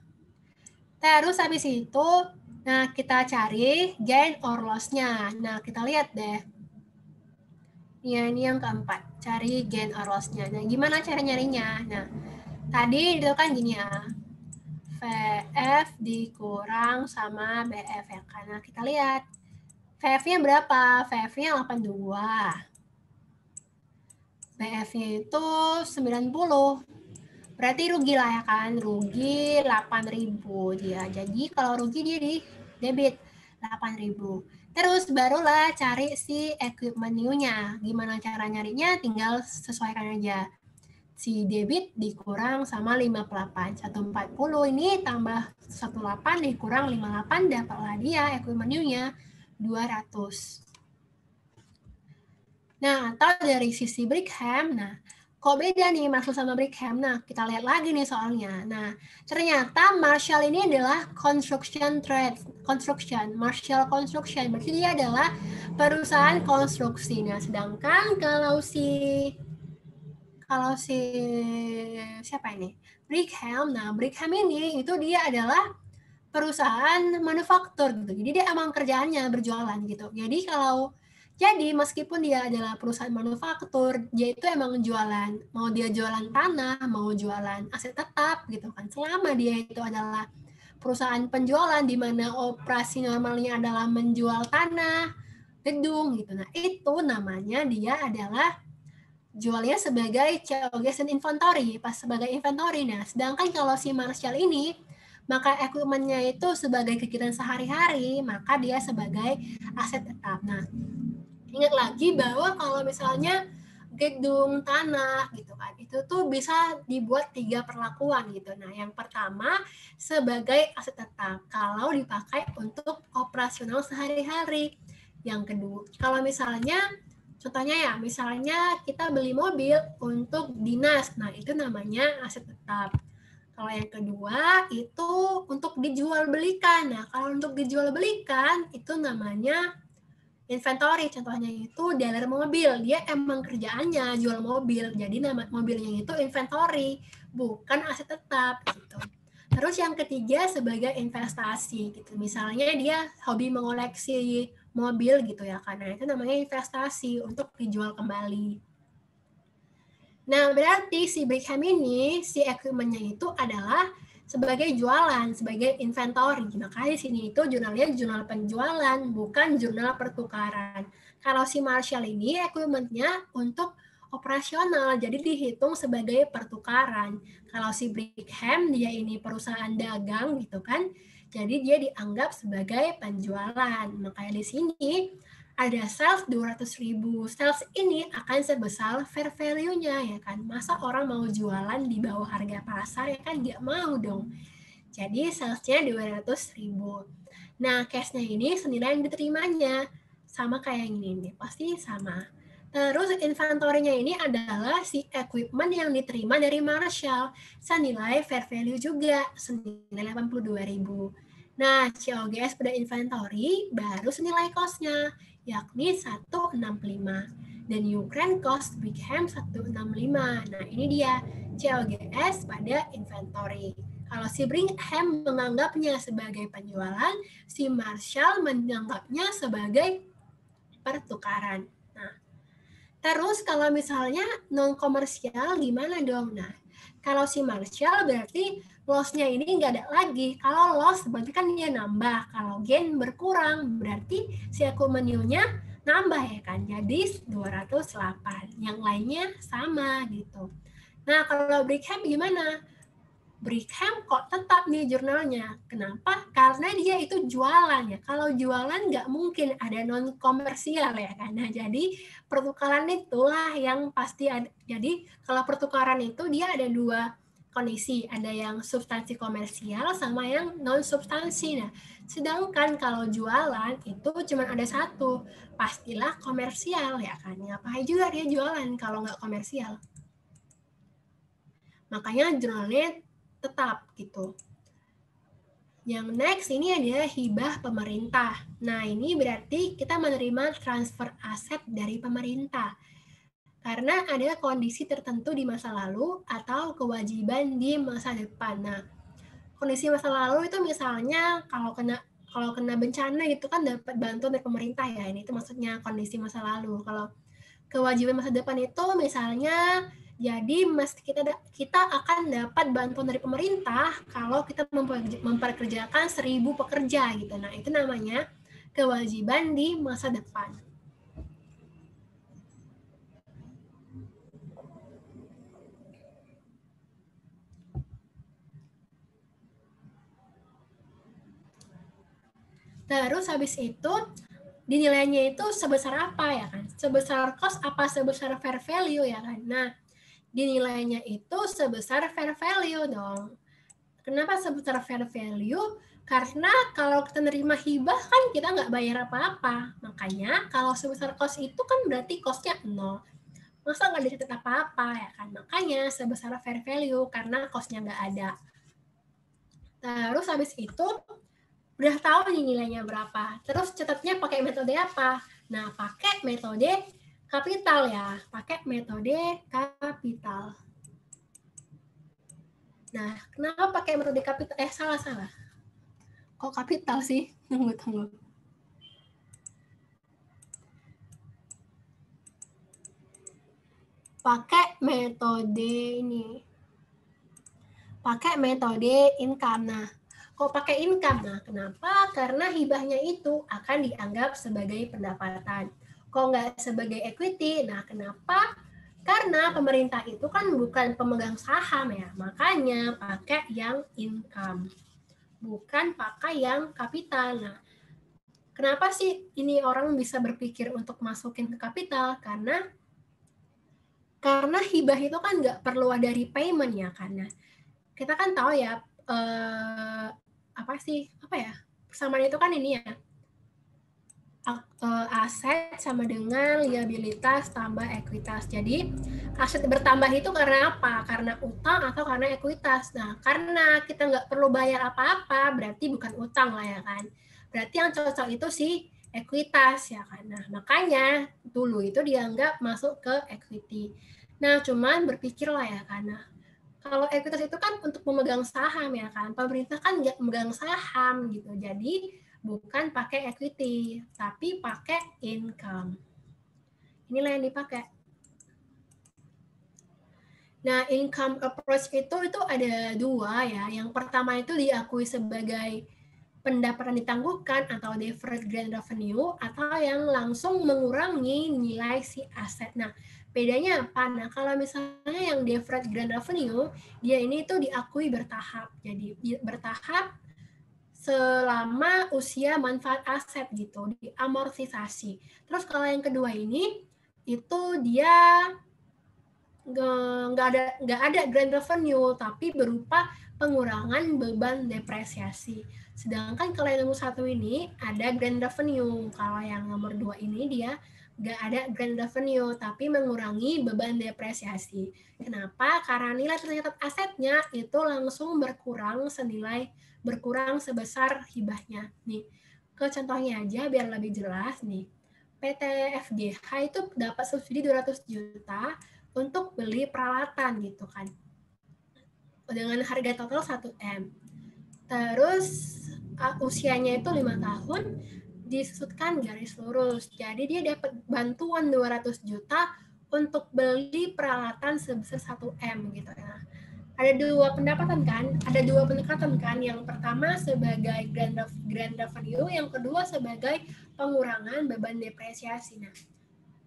terus habis itu, nah kita cari gain or loss-nya. Nah, kita lihat deh. Ya, ini yang keempat, cari gain or loss-nya. Nah, gimana cara nyarinya? Nah, tadi itu kan gini ya, VF dikurang sama BF ya, karena kita lihat VF-nya berapa? VF-nya 82. BF-nya itu 90. Berarti rugi lah ya kan? Rugi 8.000 dia. Jadi kalau rugi dia di debit 8.000. Terus barulah cari si equipment new-nya. Gimana cara nyarinya? Tinggal sesuaikan aja. Si debit dikurang sama 58. 140 ini tambah 18 dikurang 58, dapatlah dia equipment new-nya 200. Nah, atau dari sisi Brigham, nah, kok beda nih Marshall sama Brigham? Nah, kita lihat lagi nih soalnya. Nah, ternyata Marshall ini adalah construction trade, Marshall Construction. Berarti dia adalah perusahaan konstruksi. Nah, sedangkan kalau siapa ini? Brigham. Nah, Brigham ini itu dia adalah perusahaan manufaktur gitu. Jadi dia emang kerjaannya berjualan gitu. Jadi meskipun dia adalah perusahaan manufaktur, dia itu emang jualan. Mau dia jualan tanah, mau jualan aset tetap gitu kan. Selama dia itu adalah perusahaan penjualan di mana operasi normalnya adalah menjual tanah, gedung gitu. Nah, itu namanya dia adalah jualnya sebagai COGS dan inventory, pas sebagai inventory. Nah, sedangkan kalau si Marshall ini, maka equipment-nya itu sebagai kegiatan sehari-hari, maka dia sebagai aset tetap. Nah, ingat lagi bahwa kalau misalnya gedung tanah gitu kan, itu tuh bisa dibuat 3 perlakuan gitu. Nah, yang pertama sebagai aset tetap kalau dipakai untuk operasional sehari-hari. Yang kedua, kalau misalnya contohnya ya, misalnya kita beli mobil untuk dinas, nah itu namanya aset tetap. Kalau yang kedua itu untuk dijual belikan. Nah, kalau untuk dijual belikan itu namanya inventory. Contohnya itu dealer mobil, dia emang kerjaannya jual mobil, jadi nama mobilnya itu inventory, bukan aset tetap gitu. Terus yang ketiga sebagai investasi gitu. Misalnya dia hobi mengoleksi mobil gitu ya, karena itu namanya investasi untuk dijual kembali. Nah, berarti si Brigham ini, si equipment-nya itu adalah sebagai jualan, sebagai inventory. Makanya di sini itu jurnalnya jurnal penjualan, bukan jurnal pertukaran. Kalau si Marshall ini equipment-nya untuk operasional, jadi dihitung sebagai pertukaran. Kalau si Brigham, dia ini perusahaan dagang gitu kan, jadi dia dianggap sebagai penjualan. Makanya di sini ada sales 200.000. Sales ini akan sebesar fair value-nya ya kan. Masa orang mau jualan di bawah harga pasar ya kan, nggak mau dong. Jadi salesnya 200.000. Nah, cash-nya ini senilai yang diterimanya. Sama kayak yang ini nih, pasti sama. Terus inventory-nya ini adalah si equipment yang diterima dari Marshall. Senilai fair value juga, senilai 82.000. Nah, COGS pada inventory baru senilai cost-nya, yakni 165. Dan Ukraine cost Brigham 165. Nah, ini dia COGS pada inventory. Kalau si Brigham menganggapnya sebagai penjualan, si Marshall menganggapnya sebagai pertukaran. Nah, terus kalau misalnya non komersial gimana dong? Nah, kalau si Marshall berarti loss-nya ini nggak ada lagi. Kalau loss berarti kan dia nambah. Kalau gain berkurang berarti si akumenilnya nambah ya kan. Jadi 208. Yang lainnya sama gitu. Nah, kalau Brigham gimana? Brigham kok tetap nih jurnalnya. Kenapa? Karena dia itu jualan ya. Kalau jualan nggak mungkin ada non komersial ya kan. Nah, jadi pertukaran itulah yang pasti ada. Jadi kalau pertukaran itu dia ada dua kondisi, ada yang substansi komersial sama yang non substansi. Nah, sedangkan kalau jualan itu cuma ada satu, pastilah komersial ya kan. Ngapain juga dia jualan kalau nggak komersial. Makanya jurnalnya tetap gitu. Yang next ini adalah hibah pemerintah. Nah, ini berarti kita menerima transfer aset dari pemerintah. Karena ada kondisi tertentu di masa lalu atau kewajiban di masa depan. Nah, kondisi masa lalu itu misalnya kalau kena bencana gitu kan dapat bantuan dari pemerintah ya. Ini itu maksudnya kondisi masa lalu. Kalau kewajiban masa depan itu misalnya jadi kita akan dapat bantuan dari pemerintah kalau kita memperkerjakan 1.000 pekerja gitu. Nah, itu namanya kewajiban di masa depan. Terus habis itu dinilainya itu sebesar apa ya kan? Sebesar cost apa sebesar fair value ya kan? Nah, dinilainya itu sebesar fair value dong. Kenapa sebesar fair value? Karena kalau kita nerima hibah kan kita nggak bayar apa-apa. Makanya kalau sebesar cost itu kan berarti costnya 0. Masa nggak dicatat apa-apa ya kan? Makanya sebesar fair value karena costnya nggak ada. Terus habis itu udah tahu nih nilainya berapa. Terus catatnya pakai metode apa? Nah, pakai metode kapital ya. Pakai metode kapital. Nah, kenapa pakai metode kapital? Salah. Kok kapital sih? Tunggu. Pakai metode ini. Pakai metode income. Nah, kok pakai income? Nah, kenapa? Karena hibahnya itu akan dianggap sebagai pendapatan. Kok nggak sebagai equity? Nah, kenapa? Karena pemerintah itu kan bukan pemegang saham ya, makanya pakai yang income, bukan pakai yang kapital. Nah, kenapa sih ini orang bisa berpikir untuk masukin ke kapital? Karena hibah itu kan nggak perlu ada repayment ya, karena kita kan tahu ya persamaan itu kan ini ya, aset sama dengan liabilitas tambah ekuitas. Jadi aset bertambah itu karena apa? Karena utang atau karena ekuitas. Nah, karena kita nggak perlu bayar apa-apa, berarti bukan utang lah ya kan. Berarti yang cocok itu sih ekuitas ya kan. Nah, makanya dulu itu dianggap masuk ke equity. Nah, cuman berpikirlah ya karena kalau ekuitas itu kan untuk memegang saham ya kan. Pemerintah kan nggak memegang saham gitu. Jadi bukan pakai equity, tapi pakai income. Inilah yang dipakai. Nah, income approach itu ada dua ya. Yang pertama itu diakui sebagai pendapatan ditangguhkan atau deferred grant revenue, atau yang langsung mengurangi nilai si aset. Nah, bedanya apa? Nah, kalau misalnya yang deferred grant revenue, dia ini itu diakui bertahap. Jadi bertahap selama usia manfaat aset gitu, diamortisasi. Terus kalau yang kedua ini itu dia nggak ada grant revenue, tapi berupa pengurangan beban depresiasi. Sedangkan kalau yang nomor 1 ini ada grant revenue. Kalau yang nomor 2 ini dia nggak ada grant revenue, tapi mengurangi beban depresiasi. Kenapa? Karena nilai tercatat asetnya itu langsung berkurang sebesar hibahnya. Nih, ke contohnya aja biar lebih jelas nih. PT FGH itu dapat subsidi 200 juta untuk beli peralatan gitu kan. Dengan harga total 1M. Terus usianya itu 5 tahun, disusutkan garis lurus. Jadi dia dapat bantuan 200 juta untuk beli peralatan sebesar 1M gitu ya. Ada dua pendekatan kan. Yang pertama sebagai grant revenue, yang kedua sebagai pengurangan beban depresiasi. Nah,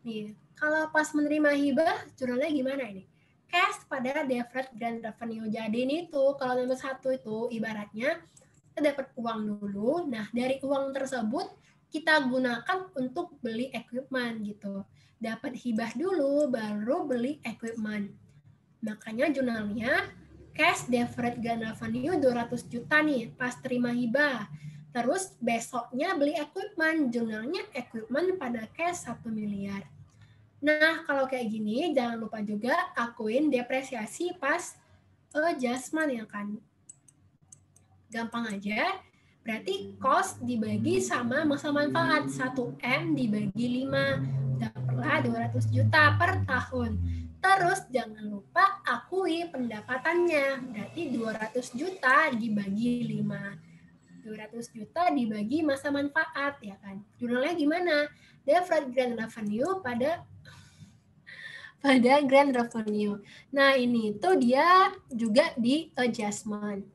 nih, kalau pas menerima hibah, jurnalnya gimana ini? Cash pada deferred grant revenue. Jadi ini tuh kalau nomor 1 itu ibaratnya kita dapat uang dulu. Nah, dari uang tersebut kita gunakan untuk beli equipment gitu. Dapat hibah dulu baru beli equipment. Makanya jurnalnya cash deferred grant revenue 200 juta nih pas terima hibah. Terus besoknya beli equipment, jurnalnya equipment pada cash 1 miliar. Nah, kalau kayak gini jangan lupa juga akuin depresiasi pas adjustment ya kan. Gampang aja, berarti cost dibagi sama masa manfaat, 1M dibagi 5, dapatlah 200 juta per tahun. Terus jangan lupa akui pendapatannya, berarti 200 juta dibagi 5. 200 juta dibagi masa manfaat, ya kan? Jurnalnya gimana? Deferred grant revenue pada grant revenue. Nah, ini tuh dia juga di adjustment.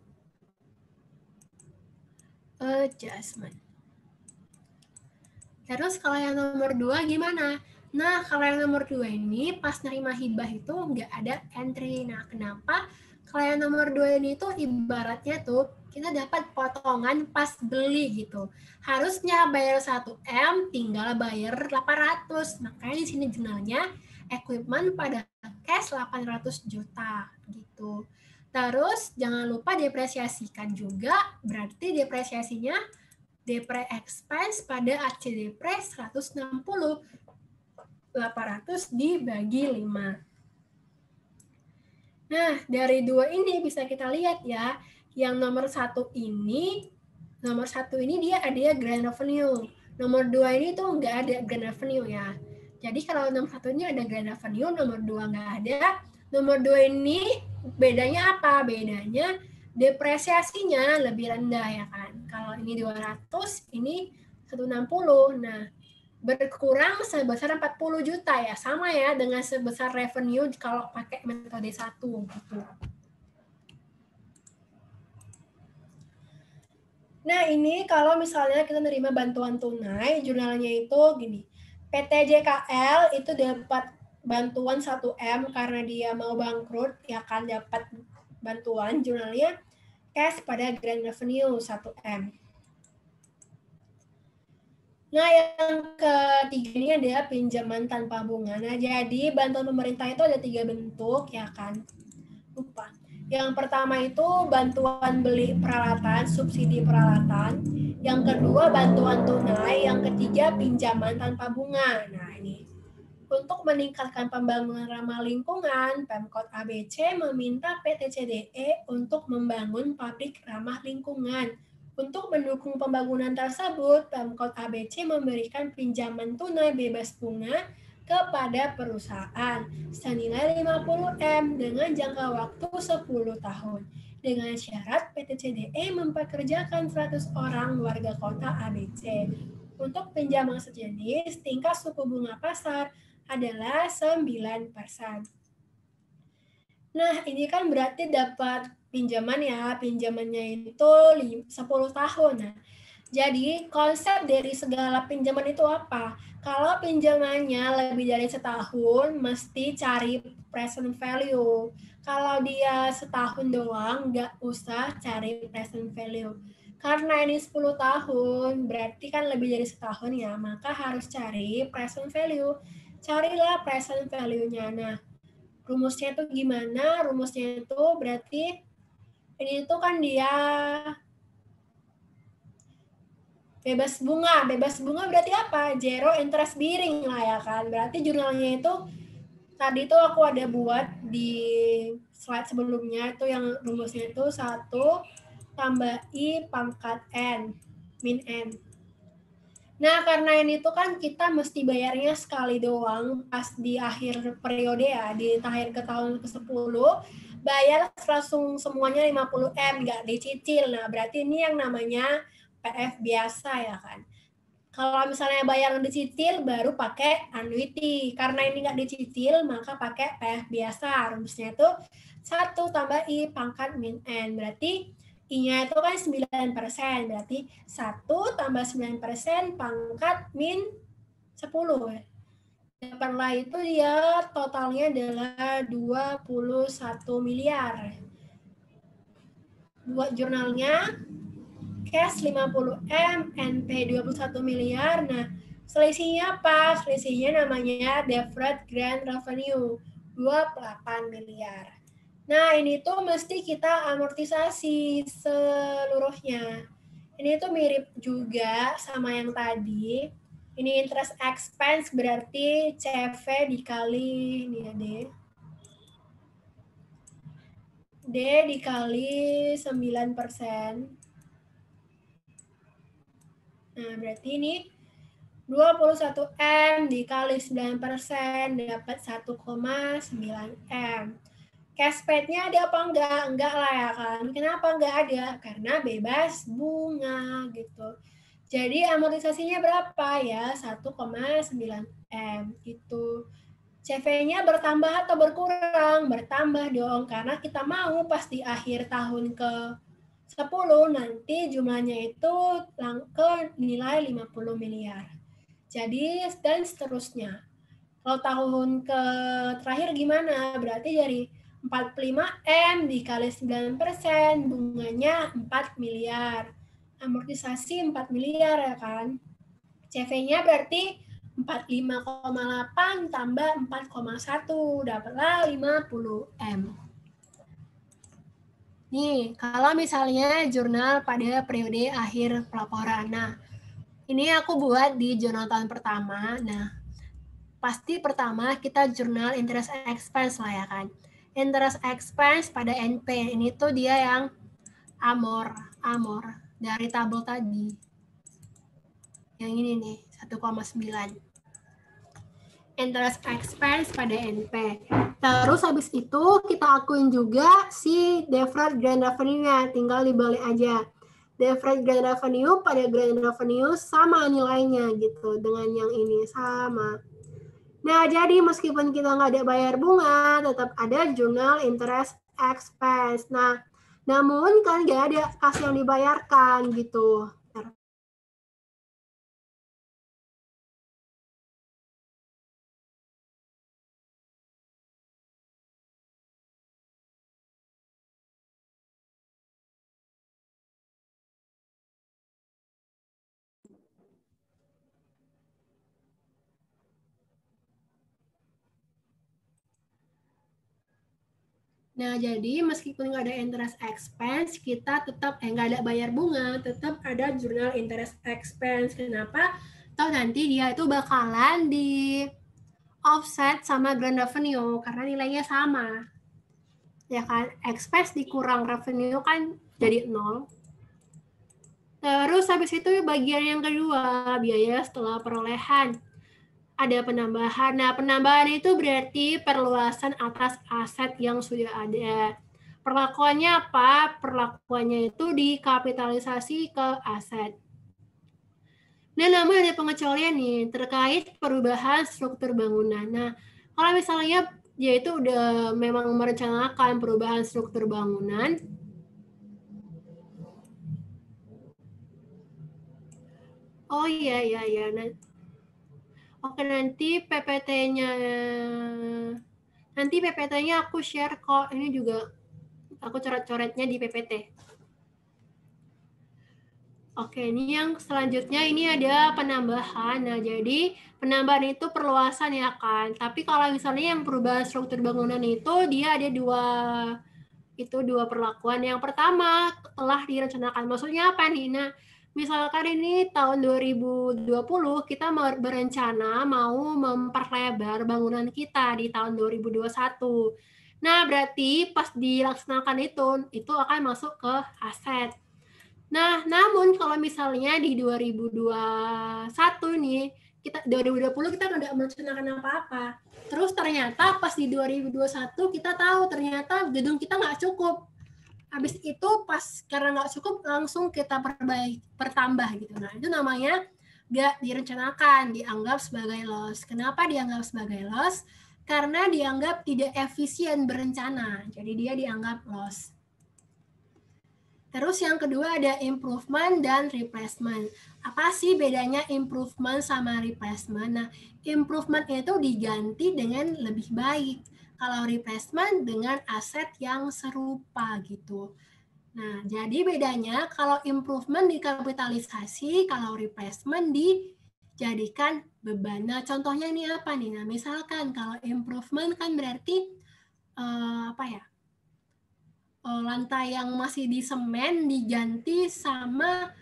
Terus kalau yang nomor 2 gimana? Nah, kalau yang nomor 2 ini pas nerima hibah itu nggak ada entry. Nah, kenapa? Kalau yang nomor 2 ini tuh ibaratnya tuh kita dapat potongan pas beli gitu. Harusnya bayar 1M, tinggal bayar 800. Makanya di sini jurnalnya equipment pada cash 800 juta gitu. Terus jangan lupa depresiasikan juga, berarti depresiasinya depre expense pada AC depre 160. 800 dibagi 5. Nah, dari 2 ini bisa kita lihat ya, yang nomor 1 ini dia ada grant revenue. Nomor 2 ini tuh nggak ada grant revenue ya. Jadi kalau nomor 1 ini ada grant revenue, nomor 2 nggak ada. Nomor 2 ini bedanya apa? Bedanya depresiasinya lebih rendah ya kan. Kalau ini 200, ini 160. Nah, berkurang sebesar 40 juta ya. Sama ya dengan sebesar revenue kalau pakai metode 1 gitu. Nah, ini kalau misalnya kita nerima bantuan tunai, jurnalnya itu gini. PT JKL itu dapat bantuan 1M karena dia mau bangkrut, ya kan dapat bantuan jurnalnya cash pada grand revenue 1M. Nah, yang ketiga ini adalah pinjaman tanpa bunga. Nah, jadi bantuan pemerintah itu ada 3 bentuk, ya kan? Lupa. Yang pertama itu bantuan beli peralatan, subsidi peralatan. Yang kedua bantuan tunai. Yang ketiga pinjaman tanpa bunga. Nah, ini. Untuk meningkatkan pembangunan ramah lingkungan, Pemkot ABC meminta PT CDE untuk membangun pabrik ramah lingkungan. Untuk mendukung pembangunan tersebut, Pemkot ABC memberikan pinjaman tunai bebas bunga kepada perusahaan senilai 50M dengan jangka waktu 10 tahun. Dengan syarat PT CDE mempekerjakan 100 orang warga kota ABC. Untuk pinjaman sejenis, tingkat suku bunga pasar adalah 9%. Nah, ini kan berarti dapat pinjaman ya, pinjamannya itu 10 tahun. Nah, jadi konsep dari segala pinjaman itu apa? Kalau pinjamannya lebih dari setahun, mesti cari present value. Kalau dia setahun doang, nggak usah cari present value. Karena ini 10 tahun, berarti kan lebih dari setahun ya, maka harus cari present value. Carilah present value-nya. Nah, rumusnya itu gimana? Rumusnya itu berarti ini itu kan dia bebas bunga. Bebas bunga berarti apa? Zero interest bearing lah ya kan. Berarti jurnalnya itu tadi itu aku ada buat di slide sebelumnya itu yang rumusnya itu 1 tambah I pangkat N min N. Nah, karena ini tuh kan kita mesti bayarnya sekali doang pas di akhir periode ya, di akhir ke tahun ke-10, bayar langsung semuanya 50M, nggak dicicil. Nah, berarti ini yang namanya PF biasa ya kan. Kalau misalnya bayar dicicil, baru pakai annuity. Karena ini nggak dicicil, maka pakai PF biasa. Rumusnya itu 1 tambah I pangkat min N. Berarti I-nya itu kan 9%, berarti 1 tambah 9% pangkat min 10. Dapatlah itu dia totalnya adalah 21 miliar. Buat jurnalnya, cash 50M, NP 21 miliar. Nah, selisihnya apa? Selisihnya namanya deferred grand revenue, 28 miliar. Nah, ini tuh mesti kita amortisasi seluruhnya. Ini tuh mirip juga sama yang tadi. Ini interest expense berarti CV dikali, ini ya D. D dikali 9%. Nah, berarti ini 21M dikali 9% dapat 1,9M. Cash paid-nya ada apa enggak? Enggak lah ya kan. Kenapa enggak ada? Karena bebas bunga gitu. Jadi amortisasinya berapa ya? 1,9M itu. CV-nya bertambah atau berkurang? Bertambah dong, karena kita mau pas di akhir tahun ke-10 nanti jumlahnya itu ke nilai 50 miliar. Jadi dan seterusnya. Kalau tahun terakhir gimana? Berarti dari 45M dikali 9%, bunganya 4 miliar. Amortisasi 4 miliar ya kan. CV-nya berarti 45,8 tambah 4,1, dapatlah 50M. Nih, kalau misalnya jurnal pada periode akhir pelaporan. Nah, ini aku buat di jurnal tahun pertama. Nah, pasti pertama kita jurnal interest expense lah ya kan. Interest expense pada NP, ini tuh dia yang amor dari tabel tadi. Yang ini nih, 1,9. Interest expense pada NP. Terus habis itu kita akuin juga si deferred grand revenue-nya, tinggal dibalik aja. Deferred grant revenue pada grant revenue sama nilainya gitu dengan yang ini sama. Nah, jadi meskipun kita nggak ada bayar bunga, tetap ada journal interest expense. Nah, namun kan nggak ada kas yang dibayarkan gitu. Nah, jadi meskipun nggak ada interest expense, kita tetap nggak ada bayar bunga, tetap ada journal interest expense. Kenapa? Toh nanti dia itu bakalan di offset sama grant revenue karena nilainya sama. Ya kan, expense dikurang revenue kan jadi 0. Terus habis itu bagian yang kedua, biaya setelah perolehan. Ada penambahan. Nah, penambahan itu berarti perluasan atas aset yang sudah ada. Perlakuannya apa? Perlakuannya itu dikapitalisasi ke aset. Nah, namun ada pengecualian nih terkait perubahan struktur bangunan. Nah, kalau misalnya dia itu udah memang merencanakan perubahan struktur bangunan, oh iya. Oke, nanti PPT-nya aku share kok. Ini juga aku coret-coretnya di PPT. Oke, ini yang selanjutnya ini ada penambahan. Nah, jadi penambahan itu perluasan ya kan. Tapi kalau misalnya yang perubahan struktur bangunan itu dia ada dua perlakuan. Yang pertama telah direncanakan. Maksudnya apa nih? Nah, misalkan ini tahun 2020 kita berencana mau memperlebar bangunan kita di tahun 2021. Nah, berarti pas dilaksanakan itu akan masuk ke aset. Nah, namun kalau misalnya di 2021 nih, 2020 kita nggak merencanakan apa-apa. Terus ternyata pas di 2021 kita tahu ternyata gedung kita nggak cukup. Habis itu pas karena nggak cukup langsung kita pertambah gitu. Nah, itu namanya nggak direncanakan, dianggap sebagai loss. Kenapa dianggap sebagai loss? Karena dianggap tidak efisien berencana. Jadi dia dianggap loss. Terus yang kedua ada improvement dan replacement. Apa sih bedanya improvement sama replacement? Nah, improvement itu diganti dengan lebih baik. Kalau replacement dengan aset yang serupa gitu. Nah, jadi bedanya kalau improvement dikapitalisasi, kalau replacement dijadikan beban. Nah, contohnya ini apa nih? Nah, misalkan kalau improvement kan berarti lantai yang masih di semen diganti sama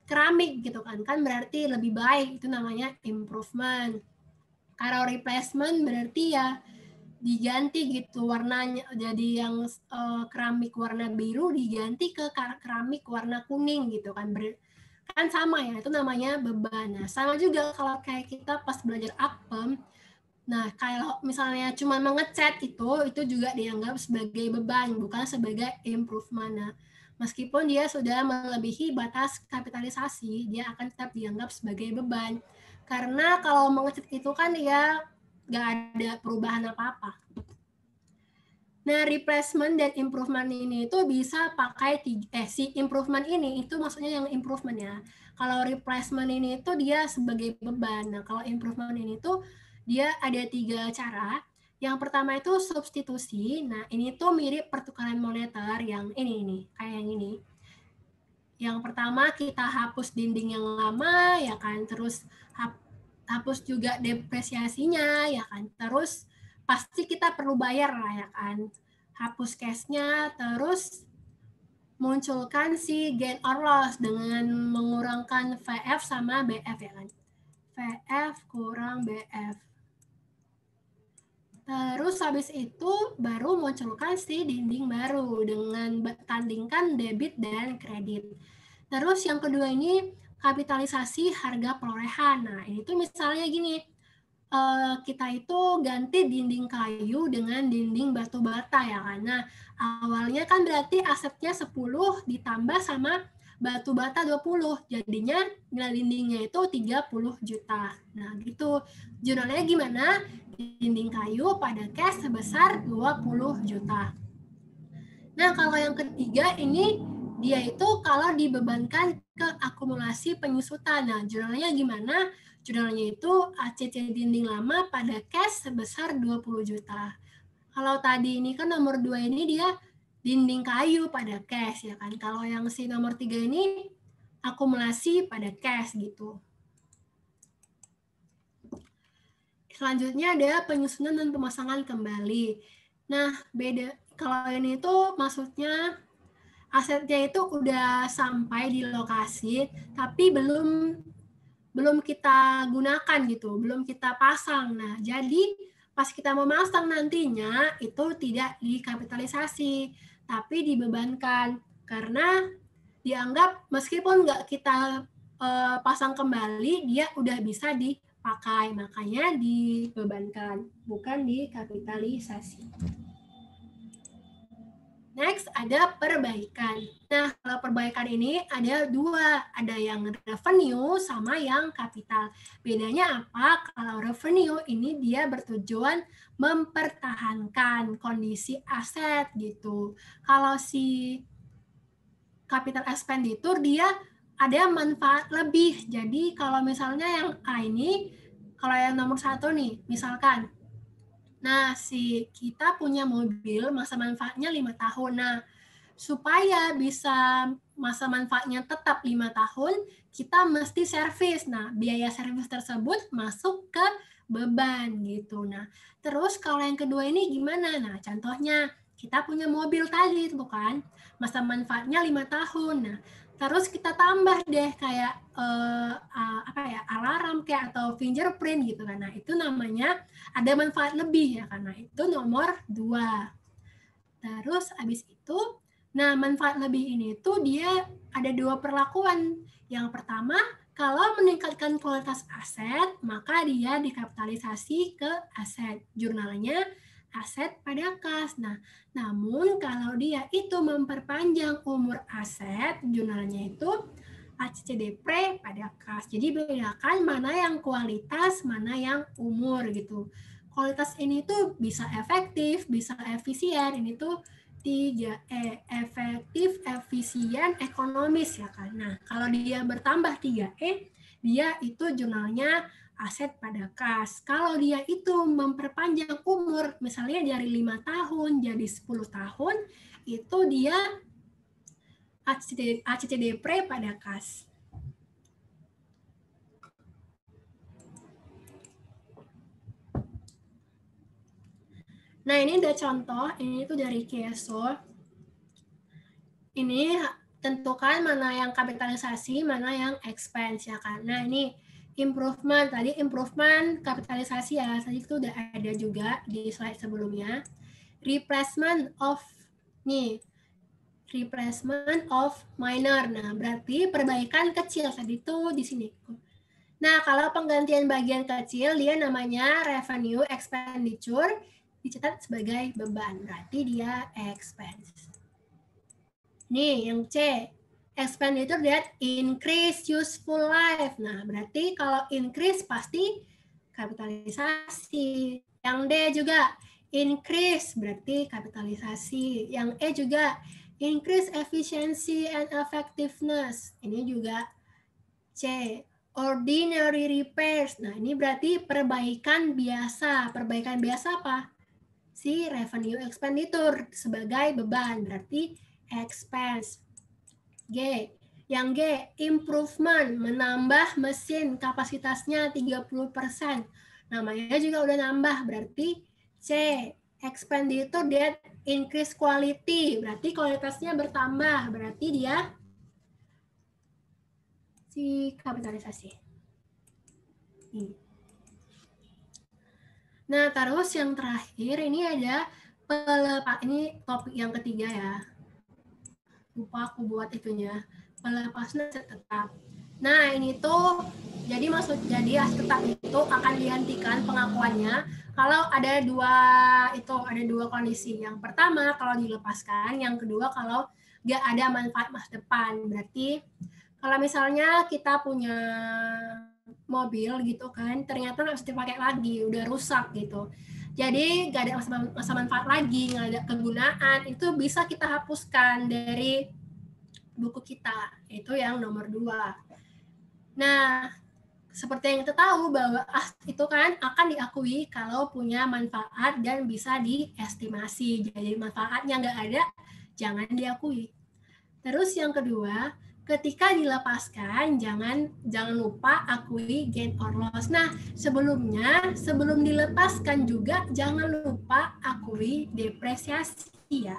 keramik gitu kan berarti lebih baik, itu namanya improvement. Kalau replacement berarti ya diganti gitu warnanya, jadi yang keramik warna biru diganti ke keramik warna kuning gitu kan sama ya, itu namanya beban. Nah, sama juga kalau kayak kita pas belajar Akpem. Nah, kalau misalnya cuma mengecat itu juga dianggap sebagai beban, bukan sebagai improvement. Nah, meskipun dia sudah melebihi batas kapitalisasi, dia akan tetap dianggap sebagai beban. Karena kalau mengecat itu kan dia nggak ada perubahan apa-apa. Nah, replacement dan improvement ini itu bisa pakai si improvement ini itu maksudnya yang improvement ya. Kalau replacement ini itu dia sebagai beban. Nah, kalau improvement ini tuh dia ada 3 cara. Yang pertama itu substitusi. Nah, ini tuh mirip pertukaran moneter yang ini kayak yang ini. Yang pertama kita hapus dinding yang lama ya kan, terus hapus juga depresiasinya ya kan. Terus pasti kita perlu bayar lah ya kan. Hapus cash-nya, terus munculkan si gain or loss dengan mengurangkan VF sama BF ya kan. VF kurang BF. Terus habis itu baru munculkan si dinding baru dengan tandingkan debit dan kredit. Terus yang kedua ini kapitalisasi harga perolehan. Nah, ini tuh misalnya gini, kita itu ganti dinding kayu dengan dinding batu bata ya kan. Nah, awalnya kan berarti asetnya 10 ditambah sama batu bata 20, jadinya nilai dindingnya itu 30 juta. Nah, gitu. Jurnalnya gimana? Dinding kayu pada cash sebesar 20 juta. Nah, kalau yang ketiga ini dia itu kalau dibebankan ke akumulasi penyusutan. Nah, jurnalnya gimana? Jurnalnya itu ACC dinding lama pada cash sebesar 20 juta. Kalau tadi ini kan nomor 2 ini dia dinding kayu pada cash ya kan. Kalau yang si nomor 3 ini akumulasi pada cash gitu. Selanjutnya ada penyusunan dan pemasangan kembali. Nah, beda. Kalau ini tuh maksudnya asetnya itu udah sampai di lokasi, tapi belum kita gunakan gitu, belum kita pasang. Nah, jadi pas kita memasang nantinya itu tidak dikapitalisasi, tapi dibebankan karena dianggap meskipun nggak kita pasang kembali, dia udah bisa dipakai, makanya dibebankan, bukan dikapitalisasi. Next, ada perbaikan. Nah, kalau perbaikan ini ada dua. Ada yang revenue sama yang kapital. Bedanya apa? Kalau revenue ini dia bertujuan mempertahankan kondisi aset gitu. Kalau si capital expenditure dia ada manfaat lebih. Jadi kalau misalnya yang A ini, kalau yang nomor 1 nih, misalkan, nah, kita punya mobil masa manfaatnya 5 tahun. Nah, supaya bisa masa manfaatnya tetap 5 tahun, kita mesti servis. Nah, biaya servis tersebut masuk ke beban gitu. Nah, terus kalau yang kedua ini gimana? Nah, contohnya kita punya mobil tadi itu kan, masa manfaatnya 5 tahun. Nah, terus kita tambah deh kayak alarm kayak atau fingerprint gitu kan. Nah, itu namanya ada manfaat lebih ya karena itu nomor 2. Terus habis itu, nah manfaat lebih ini tuh dia ada 2 perlakuan. Yang pertama, kalau meningkatkan kualitas aset, maka dia dikapitalisasi ke aset. Jurnalnya aset pada kas. Nah, namun kalau dia itu memperpanjang umur aset, jurnalnya itu ACCDP pada kas. Jadi bedakan mana yang kualitas, mana yang umur gitu. Kualitas ini tuh bisa efektif, bisa efisien. Ini tuh 3E, efektif, efisien, ekonomis ya kan. Nah, kalau dia bertambah 3E, dia itu jurnalnya aset pada kas. Kalau dia itu memperpanjang umur, misalnya dari 5 tahun jadi 10 tahun, itu dia ACCDP pada kas. Nah, ini ada contoh, ini tuh dari Keso. Ini tentukan mana yang kapitalisasi, mana yang expense ya kan. Nah, ini improvement, tadi improvement kapitalisasi ya, tadi itu udah ada juga di slide sebelumnya. Replacement of minor. Nah, berarti perbaikan kecil tadi itu di sini. Nah, kalau penggantian bagian kecil dia namanya revenue expenditure, dicatat sebagai beban, berarti dia expense. Nih, yang C, expenditure that increase useful life. Nah, berarti kalau increase pasti kapitalisasi. Yang D juga increase, berarti kapitalisasi. Yang E juga increase efficiency and effectiveness. Ini juga C, ordinary repairs. Nah, ini berarti perbaikan biasa. Perbaikan biasa apa? Si revenue expenditure sebagai beban, berarti expense. G. Yang G, improvement, menambah mesin kapasitasnya 30%. Namanya juga udah nambah, berarti C. Expenditure that increase quality, berarti kualitasnya bertambah, berarti dia si kapitalisasi. Nah, terus yang terakhir ini ada ini topik yang ketiga ya. Lupa aku buat itunya. Pelepasan aset tetap. Nah, ini tuh jadi aset tetap itu akan dihentikan pengakuannya kalau ada dua kondisi. Yang pertama kalau dilepaskan, yang kedua kalau nggak ada manfaat masa depan. Berarti kalau misalnya kita punya mobil gitu kan, ternyata nggak bisa dipakai lagi, udah rusak gitu. Jadi nggak ada masa manfaat lagi, nggak ada kegunaan, itu bisa kita hapuskan dari buku kita. Itu yang nomor 2. Nah, seperti yang kita tahu bahwa itu kan akan diakui kalau punya manfaat dan bisa diestimasi. Jadi manfaatnya nggak ada, jangan diakui. Terus yang kedua, ketika dilepaskan jangan lupa akui gain or loss. Nah, sebelum dilepaskan juga jangan lupa akui depresiasi ya.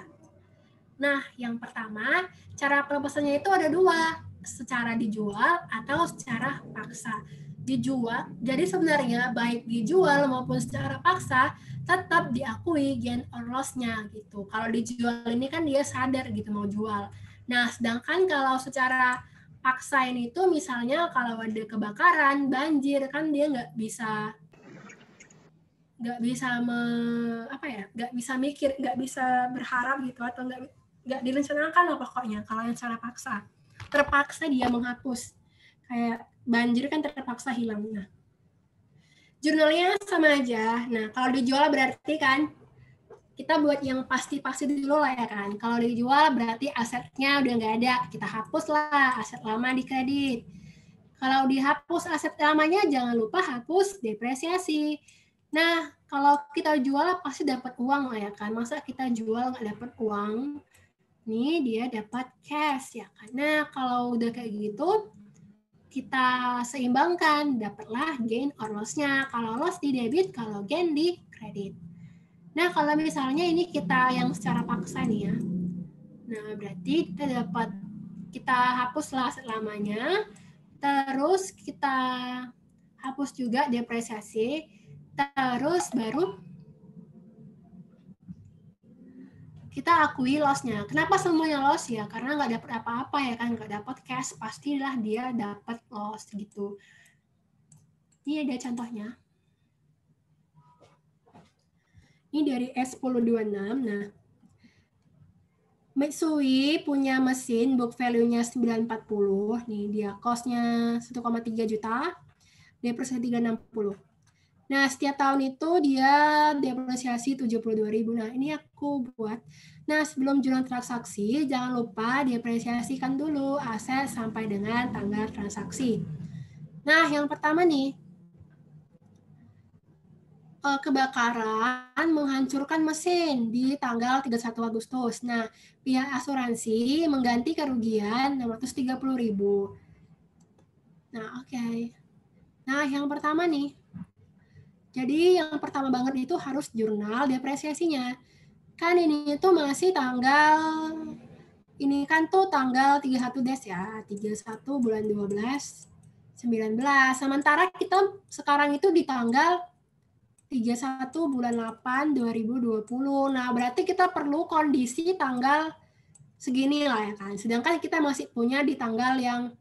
Nah, yang pertama, cara pelepasannya itu ada 2, secara dijual atau secara paksa. Dijual, jadi sebenarnya baik dijual maupun secara paksa tetap diakui gain or loss-nya gitu. Kalau dijual ini kan dia sadar gitu mau jual. Nah, sedangkan kalau secara paksa ini tuh misalnya kalau ada kebakaran, banjir, kan dia nggak bisa nggak bisa mikir, nggak bisa berharap gitu, atau nggak direncanakan lah pokoknya. Kalau yang secara paksa, terpaksa dia menghapus, kayak banjir kan terpaksa hilang. Nah, jurnalnya sama aja. Nah, kalau dijual berarti kan kita buat yang pasti-pasti dulu lah ya kan. Kalau dijual berarti asetnya udah nggak ada, kita hapus lah aset lama di kredit. Kalau dihapus aset lamanya, jangan lupa hapus depresiasi. Nah, kalau kita jual pasti dapat uang lah ya kan. Masa kita jual nggak dapat uang? Nih dia dapat cash ya kan. Nah, kalau udah kayak gitu, kita seimbangkan, dapatlah gain or loss-nya. Kalau loss di debit, kalau gain di kredit. Nah, kalau misalnya ini kita yang secara paksa nih ya. Nah, berarti kita hapuslah aset lamanya, terus kita hapus juga depresiasi, terus baru kita akui loss-nya. Kenapa semuanya loss ya? Karena nggak dapat apa-apa ya kan, nggak dapat cash, pastilah dia dapat loss gitu. Ini ada contohnya. Ini dari S1026. Nah, Mitsui punya mesin book value-nya 940. Nih dia cost-nya 1,3 juta. Depresiasi 360. Nah, setiap tahun itu dia depresiasi 72.000. Nah, ini aku buat. Nah, sebelum jurnal transaksi, jangan lupa depresiasikan dulu aset sampai dengan tanggal transaksi. Nah, yang pertama nih, kebakaran menghancurkan mesin di tanggal 31 Agustus. Nah, pihak asuransi mengganti kerugian 630.000. Nah, oke. Nah, yang pertama nih, jadi yang pertama banget itu harus jurnal depresiasinya. Kan ini tuh masih ini kan tuh tanggal 31 Des ya, 31 bulan 12, 19. Sementara kita sekarang itu di tanggal 31 bulan 8, 2020. Nah, berarti kita perlu kondisi tanggal segini lah ya kan. Sedangkan kita masih punya di tanggal yang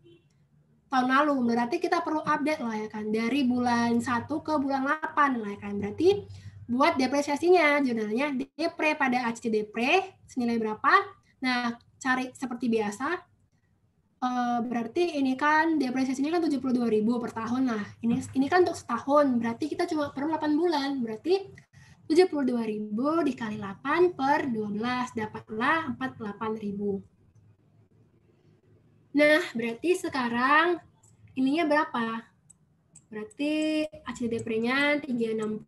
tahun lalu. Berarti kita perlu update lah ya kan. Dari bulan 1 ke bulan 8 lah ya kan. Berarti buat depresiasinya, jurnalnya depre pada ACC depre, senilai berapa. Nah, cari seperti biasa. Berarti ini kan depresiasinya kan 72.000 per tahun. Nah, ini kan untuk setahun. Berarti kita cuma perlu 8 bulan. Berarti 72.000 dikali 8 per 12. Dapatlah 48.000. Nah, berarti sekarang ininya berapa? Berarti ACC depre-nya 360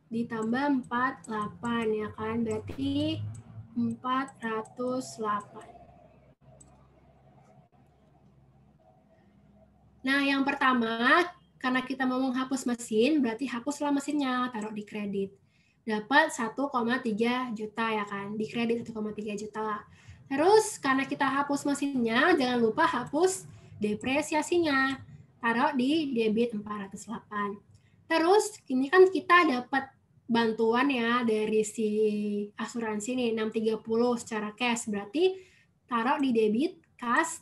ditambah 48 ya kan. Berarti 408. Nah, yang pertama, karena kita mau menghapus mesin, berarti hapuslah mesinnya, taruh di kredit. Dapat 1,3 juta ya kan, di kredit 1,3 juta. Terus, karena kita hapus mesinnya, jangan lupa hapus depresiasinya, taruh di debit 408. Terus, ini kan kita dapat bantuan ya dari si asuransi nih, 630 secara cash, berarti taruh di debit kas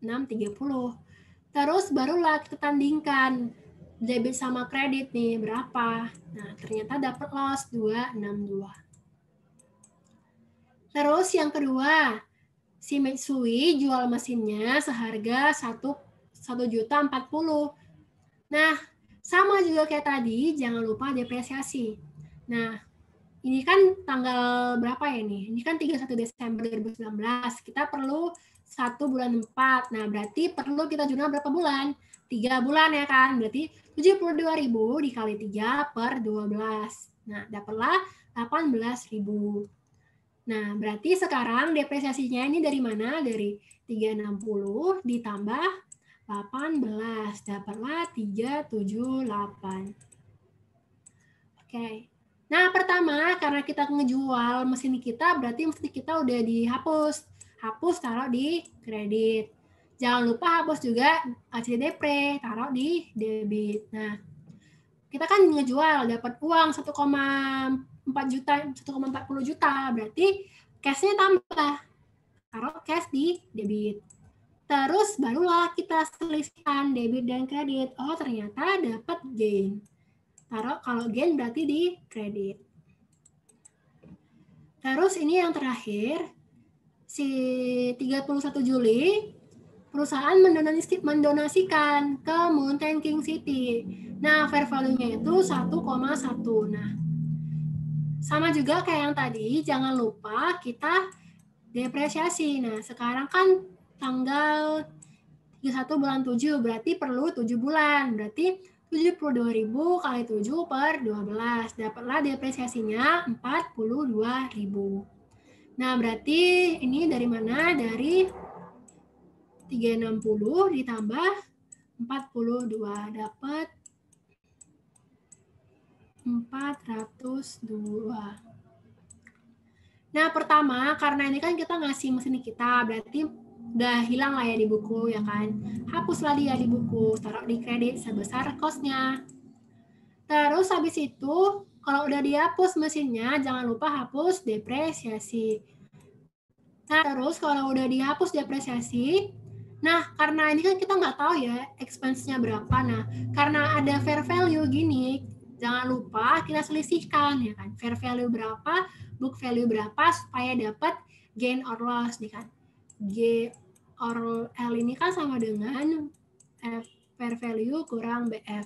630. Terus barulah kita tandingkan debit sama kredit nih berapa. Nah, ternyata dapat loss 262. Terus yang kedua, si Mitsui jual mesinnya seharga 1.040.000. Nah, sama juga kayak tadi, jangan lupa depresiasi. Nah, ini kan tanggal berapa ya nih? Ini kan 31 Desember 2019. Kita perlu 1 bulan 4. Nah, berarti perlu kita jurnal berapa bulan? 3 bulan ya kan? Berarti 72.000 dikali 3 per 12. Nah, dapatlah 18.000. Nah, berarti sekarang depresiasinya ini dari mana? Dari 360 ditambah 18. Dapatlah 378. Oke. Nah, pertama, karena kita ngejual mesin kita, berarti mesin kita udah dihapus. Hapus, taruh di kredit. Jangan lupa hapus juga ACD depre, taruh di debit. Nah, kita kan ngejual, dapat uang 1,4 juta, 1,40 juta. Berarti cash-nya tambah. Taruh cash di debit. Terus barulah kita selisihkan debit dan kredit. Oh, ternyata dapat gain. Taruh kalau gain berarti di kredit. Terus ini yang terakhir, si 31 Juli, perusahaan mendonasikan ke Mountain King City. Nah, fair value-nya itu 1,1. Nah, sama juga kayak yang tadi, jangan lupa kita depresiasi. Nah, sekarang kan tanggal 31 bulan 7, berarti perlu 7 bulan. Berarti 72.000 kali 7 per 12. Dapatlah depresiasinya 42.000. Nah, berarti ini dari mana? Dari 360 ditambah 42. Dapat 402. Nah, pertama, karena ini kan kita ngasih mesin kita, berarti udah hilang lah ya di buku, ya kan? Hapuslah dia di buku, taruh di kredit sebesar cost-nya. Terus habis itu, kalau udah dihapus mesinnya, jangan lupa hapus depresiasi. Nah, terus kalau udah dihapus depresiasi, nah karena ini kan kita nggak tahu ya expense-nya berapa. Nah, karena ada fair value gini, jangan lupa kita selisihkan ya kan. Fair value berapa, book value berapa supaya dapat gain or loss nih kan. G or L ini kan sama dengan fair value kurang BF.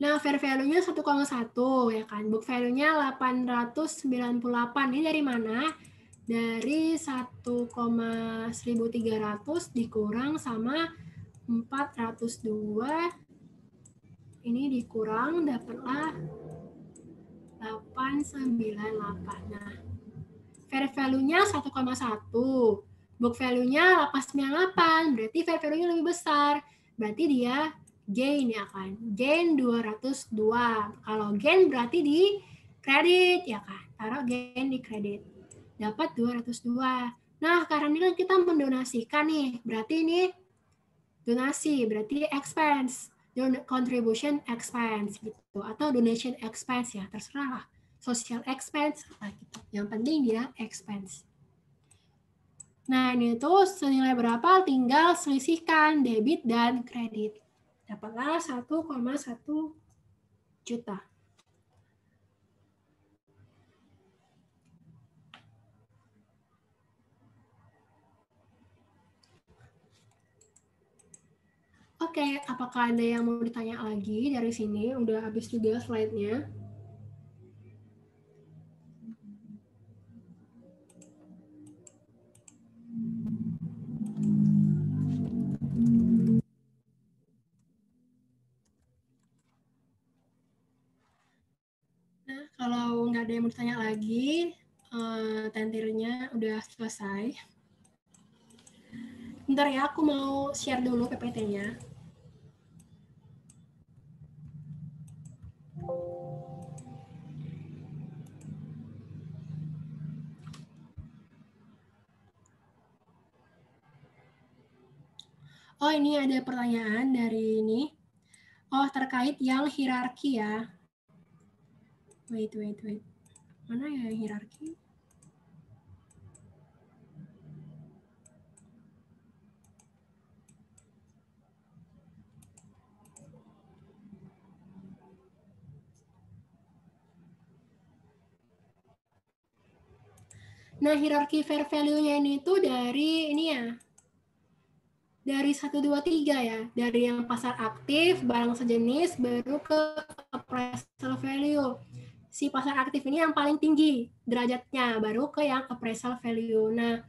Nah, fair value-nya 1,1 ya kan. Book value-nya 898. Ini dari mana? Dari 1,1300 dikurang sama 402. Ini dikurang dapatlah 898. Nah, fair value-nya 1,1. Book value-nya 898. Berarti fair value-nya lebih besar. Berarti dia gain ya kan. Gain 202. Kalau gain berarti di kredit ya kan. Taruh gain di kredit. Dapat 202. Nah, karena ini kan kita mendonasikan nih. Berarti ini donasi, berarti expense. Contribution expense gitu. Atau donation expense ya, terserah lah. Social expense, gitu. Yang penting dia expense. Nah, ini tuh senilai berapa? Tinggal selisihkan debit dan kredit. Dapatlah 1,1 juta. Oke, apakah ada yang mau ditanya lagi dari sini? Udah habis juga slide-nya. Nah, kalau nggak ada yang mau ditanya lagi, tentirnya udah selesai. Bentar ya, aku mau share dulu PPT-nya. Oh, ini ada pertanyaan dari ini. Oh, terkait yang hierarki ya. Wait. Mana ya yang hierarki? Nah, hierarki fair value-nya ini tuh dari ini ya, dari 1, 2, 3 ya. Dari yang pasar aktif, barang sejenis, baru ke appraisal value. Si pasar aktif ini yang paling tinggi derajatnya, baru ke yang appraisal value. Nah,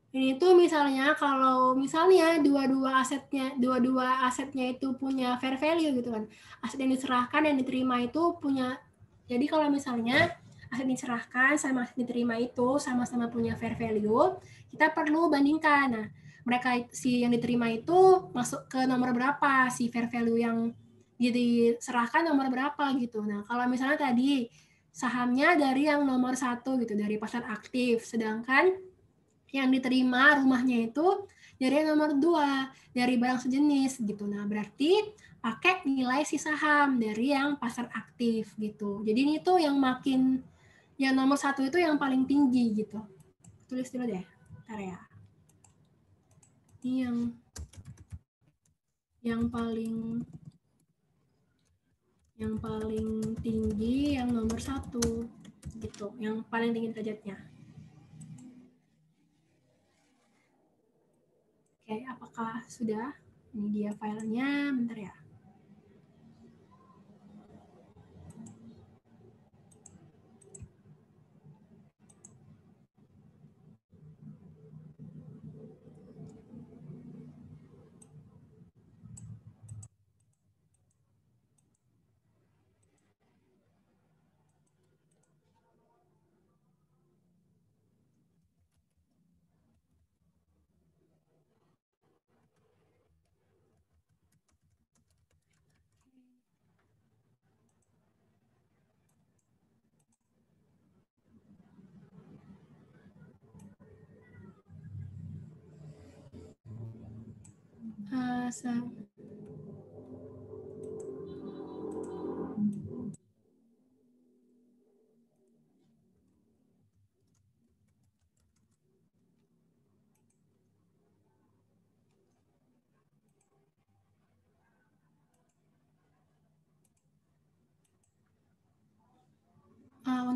ini tuh misalnya kalau misalnya dua-dua asetnya itu punya fair value gitu kan. Aset yang diserahkan yang diterima itu punya. Jadi kalau misalnya aset diserahkan sama aset diterima itu sama-sama punya fair value, kita perlu bandingkan. Nah, mereka si yang diterima itu masuk ke nomor berapa, si fair value yang diserahkan nomor berapa gitu. Nah, kalau misalnya tadi sahamnya dari yang nomor 1 gitu, dari pasar aktif, sedangkan yang diterima rumahnya itu dari nomor 2 dari barang sejenis gitu. Nah, berarti pakai nilai si saham dari yang pasar aktif gitu. Jadi ini tuh yang yang nomor 1 itu yang paling tinggi gitu. Tulis dulu deh. Bentar ya. Ini yang paling tinggi yang nomor 1 gitu. Yang paling tinggi derajatnya. Oke, apakah sudah? Ini dia filenya, bentar ya.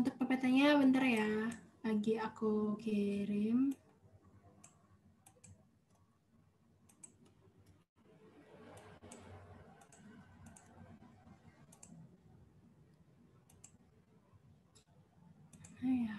Untuk PPT-nya bentar ya, lagi aku kirim. Ya.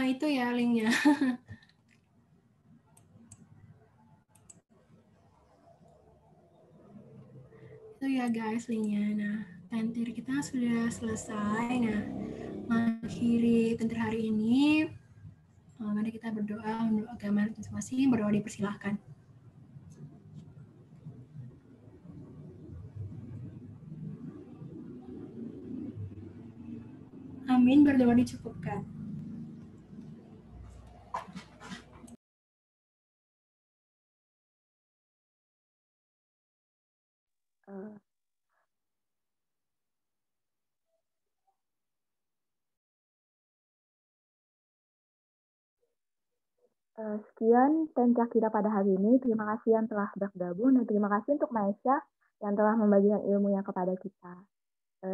Itu ya linknya. Itu ya guys linknya. Nah, tentir kita sudah selesai. Nah, mengakhiri tentir hari ini. Mari kita berdoa menurut agama masing-masing. Berdoa dipersilahkan. Amin, berdoa dicukupkan. Sekian tenca kita pada hari ini. Terima kasih yang telah bergabung dan terima kasih untuk Maesha yang telah membagikan ilmunya kepada kita.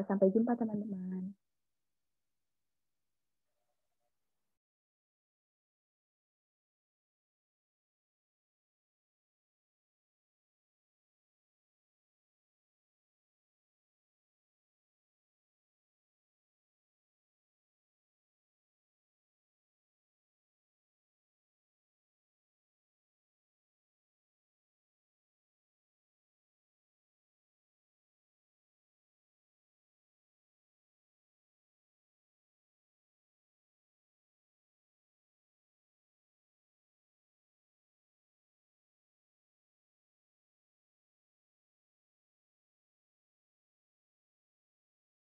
Sampai jumpa teman-teman.